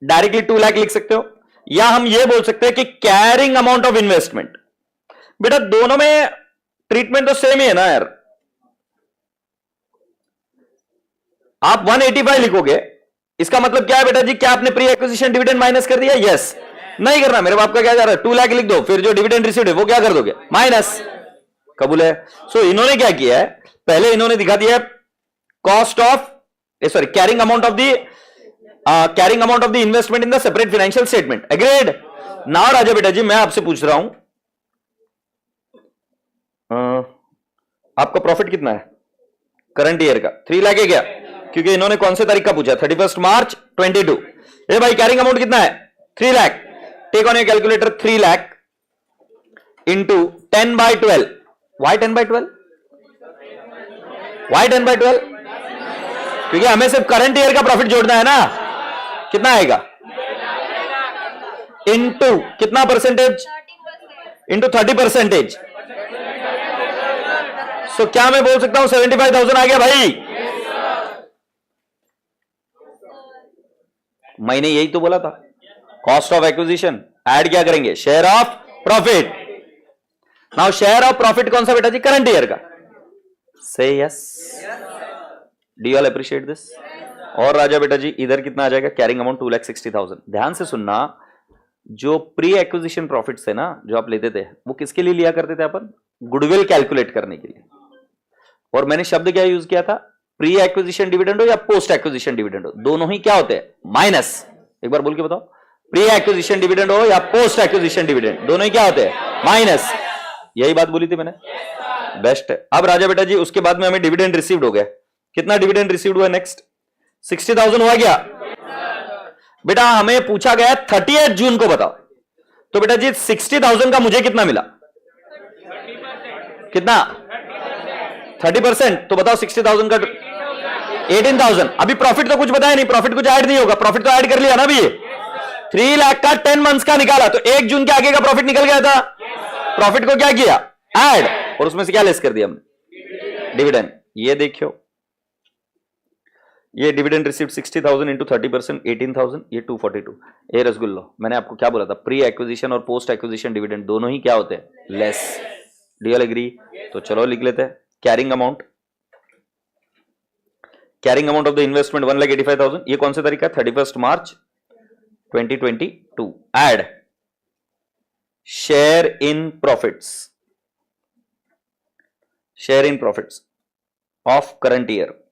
डायरेक्टली 2 लाख लिख सकते हो, या हम ये बोल सकते हैं कि कैरिंग अमाउंट ऑफ इन्वेस्टमेंट. बेटा दोनों में ट्रीटमेंट तो सेम ही है ना यार. आप 185 लिखोगे, इसका मतलब क्या है बेटा जी? क्या आपने प्री एक्विजिशन डिविडेंड माइनस कर दिया? यस. नहीं करना, मेरे बाप का क्या जा रहा है? 2 लाख लिख दो, फिर जो डिविडेंड रिसीव्ड है वो क्या कर दोगे? माइनस. कबूल है? सो इन्होंने क्या किया है, पहले इन्होंने दिखा दिया cost of carrying amount of the investment in the separate financial statement. Agreed? Now राजा बेटा जी मैं आपसे पूछ रहा हूं, आपका प्रॉफिट कितना है करंट ईयर का? 3 लाख है क्या? क्योंकि इन्होंने कौन से तारीख का पूछा? 31 मार्च 22. ए भाई कैरिंग अमाउंट कितना है? 3 lakh. Take on your calculator. 3 lakh into 10/12. Why 10/12? Why 10/12? क्योंकि हमें सिर्फ करंट ईयर का प्रॉफिट जोड़ना है ना. कितना आएगा? इंटू कितना परसेंटेज? इंटू 30%. सो क्या मैं बोल सकता हूं 75,000 आ गया भाई? मैंने यही तो बोला था. कॉस्ट ऑफ एक्विजिशन ऐड क्या करेंगे? Share of profit. Now share of profit कौन सा बेटा जी? करंट ईयर का. से yes. Do you all appreciate this? और राजा बेटा जी इधर कितना आ जाएगा? Carrying amount 2,60,000. ध्यान से सुनना, जो प्री एक्विजिशन प्रॉफिट्स है ना जो आप लेते थे, वो किसके लिए लिया करते थे अपन? गुडविल कैलकुलेट करने के लिए. और मैंने शब्द क्या यूज किया था? प्री एक्विजिशन डिविडेंड हो या पोस्ट एक्विजिशन डिविडेंड हो, दोनों ही क्या होते हैं? माइनस. एक बार बोल के बताओ. प्री एक्विजिशन डिविडेंड हो या पोस्ट एक्विजिशन डिविडेंड, दोनों ही क्या होते हैं? माइनस. यही बात बोली थी मैंने. बेस्ट है। अब राजा बेटा जी उसके बाद में हमें डिविडेंड रिसीव्ड हो गया, कितना डिविडेंड रिसीव्ड हुआ नेक्स्ट? 60,000 हुआ क्या बेटा? हमें पूछा गया 30 जून को बताओ, तो बेटा जी 60,000 का मुझे कितना मिला? कितना? 30%। तो बताओ 60,000 का 18,000। अभी प्रॉफिट तो कुछ बताया नहीं, प्रॉफिट कुछ ऐड नहीं होगा, प्रॉफिट तो ऐड कर लिया ना अभी। 3 लाख का 10 मंथ्स का निकाला, तो 1 जून के आगे का प्रॉफिट निकल गया था। प्रॉफिट को क्या किया? ऐड, और उसमें से क्या लेस कर दिया हमने? डिविडेंड। ये देखियो, ये डिविडेंड रिसीव्ड 60,000 इंटू 30% 18,000, ये 242। ए रसगुल्लो, मैंने आपको क्या बोला था? प्री एक्विजिशन और पोस्ट एक्विजिशन डिविडेंड दोनों ही क्या होते हैं? लेस। Do you agree? तो चलो लिख लेते हैं। Carrying amount, carrying amount of the investment 1,85,000। ये कौन सा तरीका? 31 March 2022। Add share in profits, share in profits of current year.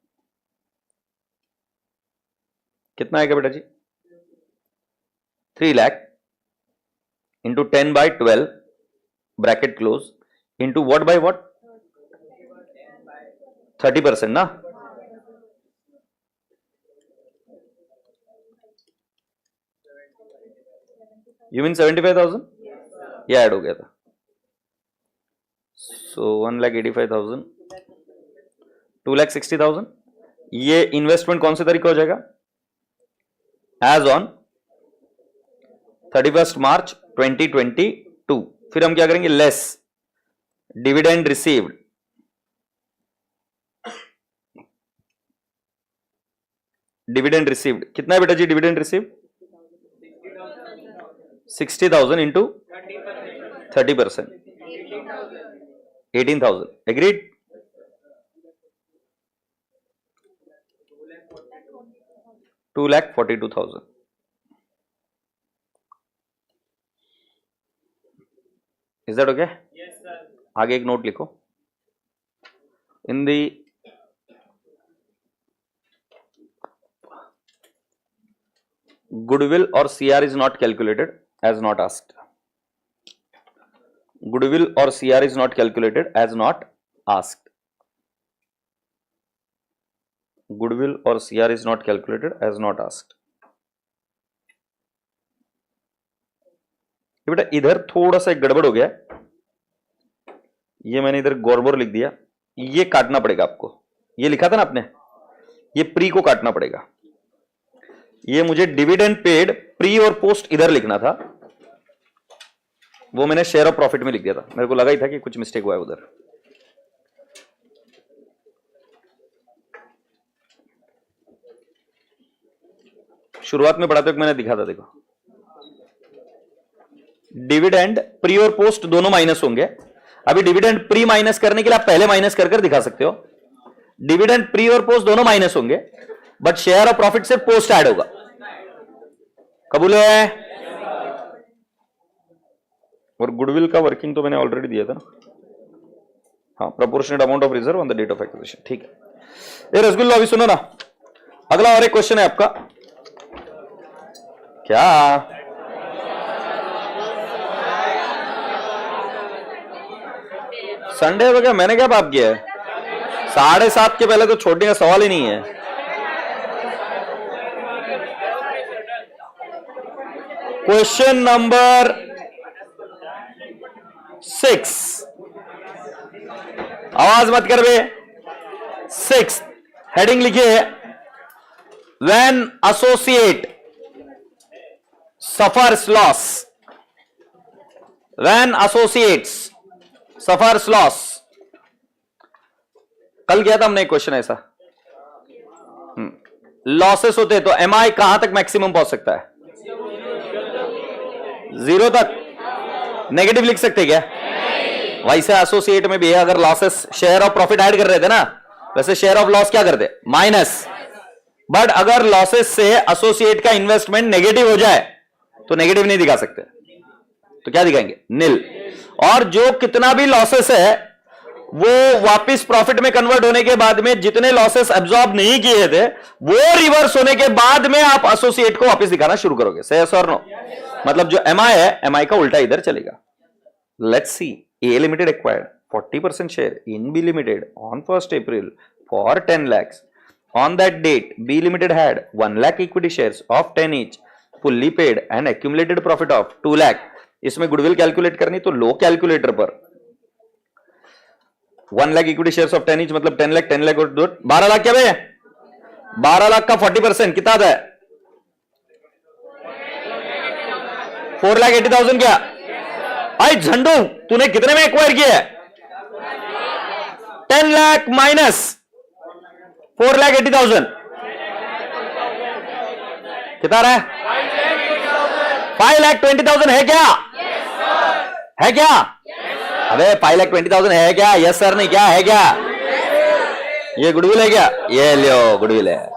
कितना आएगा बेटा जी? 3 lakh into 10/12 bracket close into what by what? 30% ना? You mean 75,000? ये ऐड हो गया था। सो 1,85,000, 2,60,000। ये इन्वेस्टमेंट कौन से तरीके हो जाएगा? As on 31 March 2022। फिर हम क्या करेंगे? Less dividend received, dividend received कितना है बेटा जी? Dividend received 60,000 into 30%, 18,000। Agreed? $2,42,000। Is that okay? आगे एक नोट लिखो। इन दी goodwill or CR is not calculated as not asked. Goodwill or CR is not calculated as not asked. Goodwill or CR is not calculated as not asked. बेटा इधर थोड़ा सा गड़बड़ हो गया, ये मैंने इधर गौरबोर लिख दिया, ये काटना पड़ेगा आपको। ये लिखा था ना आपने, ये प्री को काटना पड़ेगा। ये मुझे डिविडेंड पेड प्री और पोस्ट इधर लिखना था, वो मैंने शेयर ऑफ प्रॉफिट में लिख दिया था। मेरे को लगा ही था कि कुछ मिस्टेक हुआ है उधर। शुरुआत में पढ़ाते वक्त मैंने दिखा था, देखो डिविडेंड प्री और पोस्ट दोनों माइनस होंगे। अभी डिविडेंड प्री माइनस करने के लिए आप पहले माइनस कर दिखा सकते हो। डिविडेंड प्री और पोस्ट दोनों माइनस होंगे, बट शेयर ऑफ प्रॉफिट से पोस्ट ऐड होगा। कबूल है? और गुडविल का वर्किंग तो मैंने ऑलरेडी दिया था ना। हाँ, proportionate amount of reserve on the date of acquisition. ठीक है। ये रसगुल्ला अभी सुनो ना, अगला और एक क्वेश्चन है आपका। क्या संडे हो गया? मैंने क्या पाप किया है? 7:30 के पहले तो छोड़ने का सवाल ही नहीं है। क्वेश्चन नंबर 6, आवाज मत कर बे। 6 हेडिंग लिखिए, when associate suffers loss. When associates suffers loss. कल किया था हमने एक क्वेश्चन ऐसा। लॉसेस होते तो एमआई कहां तक मैक्सिमम पहुंच सकता है? 0 तक। नेगेटिव लिख सकते क्या? वैसे एसोसिएट में भी है, अगर losses share of profit add कर रहे थे ना, वैसे शेयर ऑफ लॉस क्या करते? माइनस। बट अगर लॉसेस से एसोसिएट का इन्वेस्टमेंट नेगेटिव हो जाए तो नेगेटिव नहीं दिखा सकते, तो क्या दिखाएंगे? नील। और जो कितना भी लॉसेस है वो वापस प्रॉफिट में कन्वर्ट होने के बाद में जितने लॉसेस एब्जॉर्ब नहीं किए थे वो रिवर्स होने के बाद में आप एसोसिएट को वापस दिखाना शुरू करोगे। सही यस और नो? मतलब जो एमआई है, एमआई का उल्टा इधर चलेगा। Let's see. A limited acquired 40% share in B Limited on 1st April for 10 lakhs. On that date, B Limited had 1 lakh equity shares of 10 each, fully paid and accumulated profit of 2 lakh. इसमें गुडविल कैलकुलेट करनी तो लो कैलकुलेटर पर 1 lakh equity shares of 10 each मतलब 10 लाख 10 लाख और 12 लाख क्या भैया 12 लाख का 40% कितना आता है 4,80,000 क्या भाई झंडू तूने कितने में एक्वायर किया है 10 लाख माइनस 4,80,000 कितना रहा है 5,20,000 है क्या है क्या अबे 5,20,000 है क्या यस सर नहीं क्या है क्या ये गुडविल है क्या ये लियो गुडविल है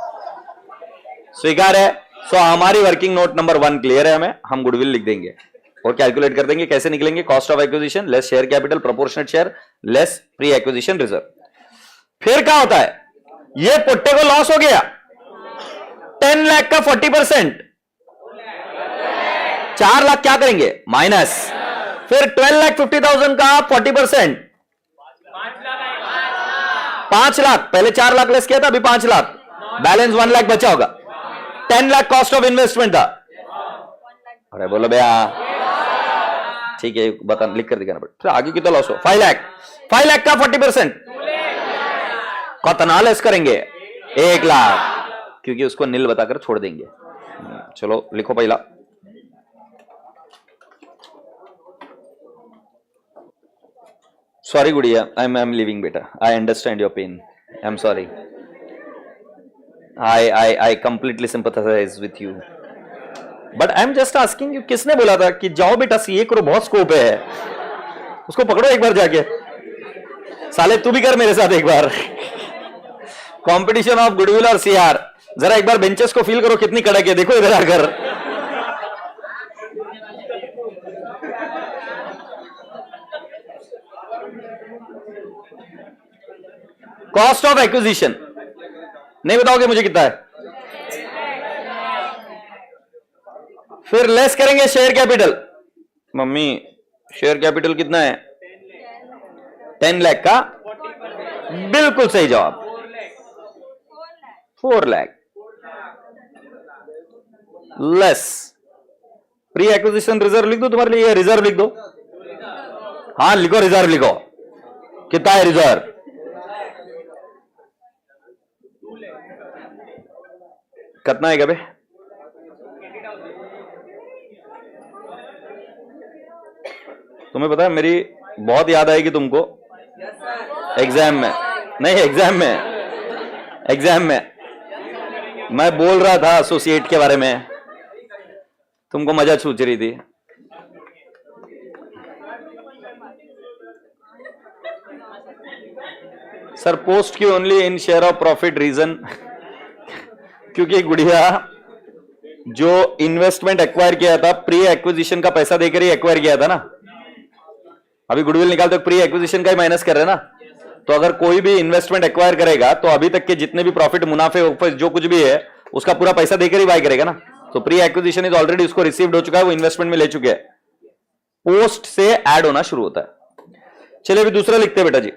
स्वीकार है सो हमारी वर्किंग नोट नंबर 1 क्लियर है हमें हम गुडविल लिख देंगे और कैलकुलेट कर देंगे कैसे निकलेंगे cost of acquisition less share capital proportionate share less pre acquisition reserve फिर क्या होता है ये पुट्टे को लॉस हो गया 10 लाख का 40% 4 लाख क्या करेंगे माइनस फिर 12,50,000 का 40% 5 लाख पहले 4 लाख लेस किया था अभी 5 लाख बैलेंस 1 लाख बचा होगा 10 लाख कॉस्ट ऑफ इन्वेस्टमेंट था अरे बोलो भैया ठीक है बता लिख कर दिखाना पड़ेगा आगे कितना लॉस हो 5 लाख का 40% कितना लेस करेंगे 1 लाख क्योंकि उसको नील बताकर छोड़ देंगे चलो लिखो पहला Sorry, Gudiya. I'm leaving, beta. I understand your pain. I'm sorry. I completely sympathize with you. But I'm just asking you, किसने बोला था कि जाओ बेटा सीए करो बहुत स्कोप है उसको पकड़ो एक बार जाके साले तू भी कर मेरे साथ एक बार कंपटीशन ऑफ गुडविल और सीआर जरा एक बार बेंचेस को फील करो कितनी कड़क है देखो इधर आकर कॉस्ट ऑफ एक्विजिशन नहीं बताओगे मुझे कितना है फिर लेस करेंगे share capital mummy share capital कितना है 10 लाख का बिल्कुल सही जवाब 4 lakh less pre acquisition reserve लिख दो तुम्हारे लिए रिजर्व लिख दो हाँ लिखो रिजर्व लिखो कितना है रिजर्व कितना है बे तुम्हें पता है मेरी बहुत याद आएगी तुमको एग्जाम में नहीं एग्जाम में मैं बोल रहा था एसोसिएट के बारे में तुमको मजा छूच रही थी सर पोस्ट की only in share of profit reason क्योंकि गुड़िया जो इन्वेस्टमेंट एक्वायर किया था प्री एक्विजिशन का पैसा देकर ही एक्वायर किया था ना अभी गुडविल निकालते प्री एक्विजिशन का ही माइनस कर रहे हैं ना तो अगर कोई भी इन्वेस्टमेंट एक्वायर करेगा तो अभी तक के जितने भी प्रॉफिट मुनाफे जो कुछ भी है उसका पूरा पैसा देकर ही बाय करेगा ना तो प्री एक्विजिशन इज ऑलरेडी उसको रिसीव्ड हो चुका है वो इन्वेस्टमेंट में ले चुके हैं पोस्ट से ऐड होना शुरू होता है चलिए अभी दूसरा लिखते हैं बेटा जी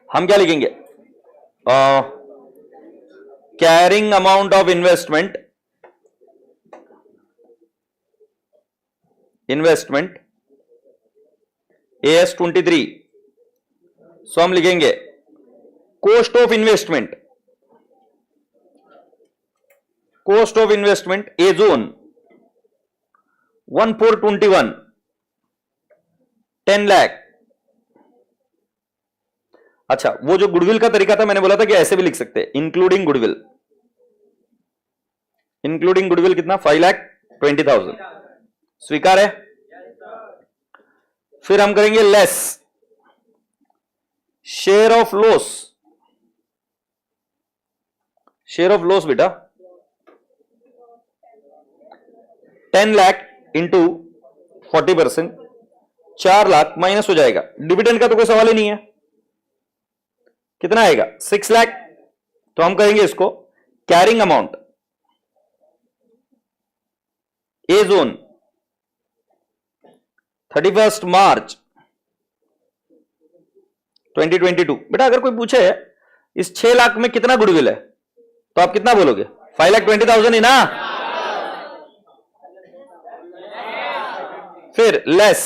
हम क्या लिखेंगे carrying amount of investment AS23 सो हम लिखेंगे cost of investment A zone 1421 10 lakh अच्छा वो जो गुडविल का तरीका था मैंने बोला था कि ऐसे भी लिख सकते हैं इंक्लूडिंग गुडविल कितना 5,20,000 स्वीकार है फिर हम करेंगे लेस शेयर ऑफ लॉस बेटा 10 लाख इंटू 40% 4 लाख माइनस हो जाएगा डिविडेंड का तो कोई सवाल ही नहीं है कितना आएगा 6 लाख तो हम कहेंगे इसको कैरिंग अमाउंट ए जोन 31st March 2022। बेटा अगर कोई पूछे इस 6 लाख में कितना गुडविल है तो आप कितना बोलोगे? 5,20,000 ही ना? फिर लेस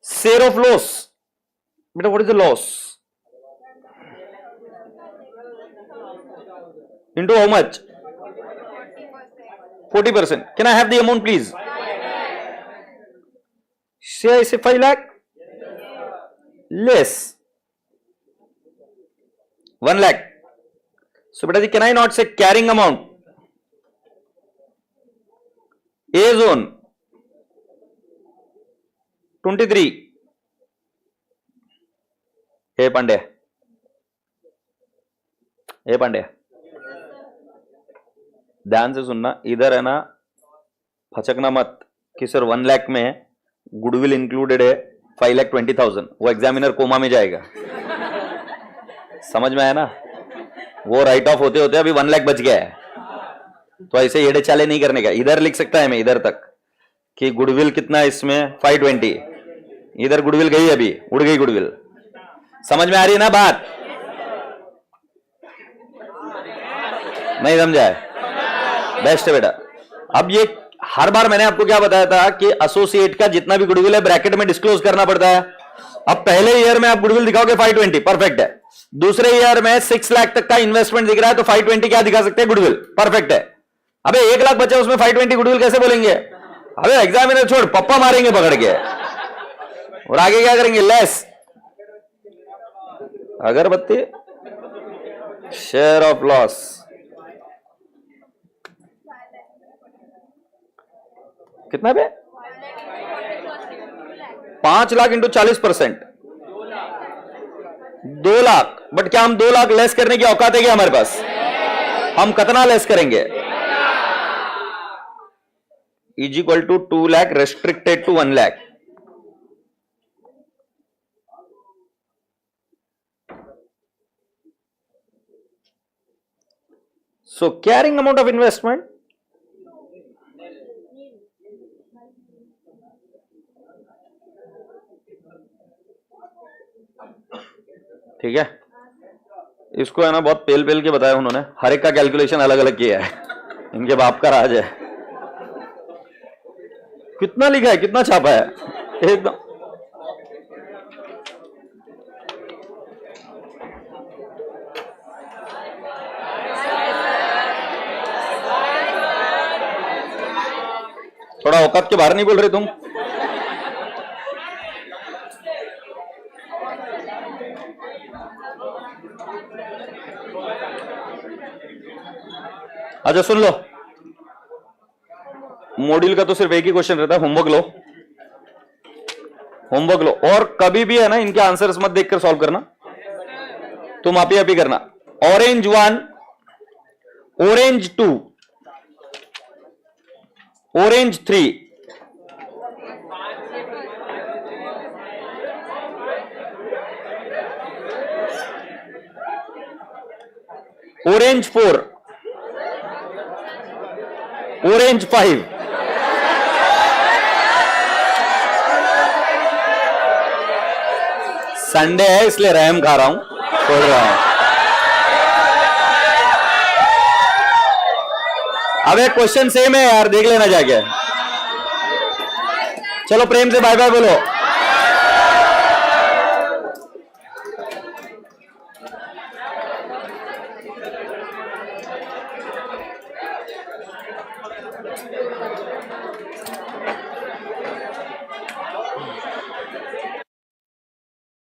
शेयर ऑफ लॉस। बेटा what is the loss? into how much? 40%. Can I have the amount please? Say I say 5 lakh? Less. 1 lakh. So beta ji, can I not say carrying amount? A zone 23. Hey Pandey. Hey Pandey. ध्यान से सुनना, इधर है ना, फचकना मत कि सर 1 लाख में गुडविल इंक्लूडेड है 5,20,000, वो एग्जामिनर कोमा में जाएगा। समझ में आया ना? वो राइट ऑफ होते होते अभी 1 लाख बच गया है, तो ऐसे येड़े चाले नहीं करने का। इधर लिख सकता है मैं इधर तक कि गुडविल कितना है इसमें 520, इधर गुडविल गई अभी, उड़ गई गुडविल। समझ में आ रही है ना बात? नहीं समझा है? बेस्ट है बेटा। अब ये हर बार मैंने आपको क्या बताया था कि एसोसिएट का जितना भी गुडविल है ब्रैकेट में डिस्क्लोज करना पड़ता है। अब पहले ईयर में आप गुडविल दिखाओगे 520, परफेक्ट है। दूसरे ईयर में 6 लाख तक का इन्वेस्टमेंट दिख रहा है तो 520 क्या दिखा सकते हैं? गुडविल, परफेक्ट है। अबे 1 लाख बचे उसमें 520 गुडविल कैसे बोलेंगे? अबे एग्जामिनर छोड़, पप्पा मारेंगे पकड़ के। और आगे क्या करेंगे? लेस अगरबत्ती, शेयर ऑफ लॉस। कितना पे? 5 लाख इंटू 40%, 2 लाख। बट क्या हम 2 लाख लेस करने की औकात है क्या हमारे पास? हम कितना लेस करेंगे? Is equal to 2 lakh restricted to 1 lakh. So carrying amount of investment ठीक है। इसको है ना बहुत पेल पेल के बताया उन्होंने, हर एक का कैलकुलेशन अलग अलग किया है, इनके बाप का राज है। कितना लिखा है, कितना छापा है, एकदम थोड़ा औकात के बाहर नहीं बोल रहे तुम? अच्छा सुन लो, मॉड्यूल का तो सिर्फ एक ही क्वेश्चन रहता है, होमवर्क लो, होमवर्क लो। और कभी भी है ना इनके आंसर्स मत देखकर सॉल्व करना, तुम आप ही करना। Orange 1, orange 2, orange 3, orange 4, orange 5, Sunday है इसलिए रहम खा रहा हूं, छोड़ रहा हूं। अब एक क्वेश्चन सेम है यार, देख लेना जाके। चलो प्रेम से बाय बाय बोलो।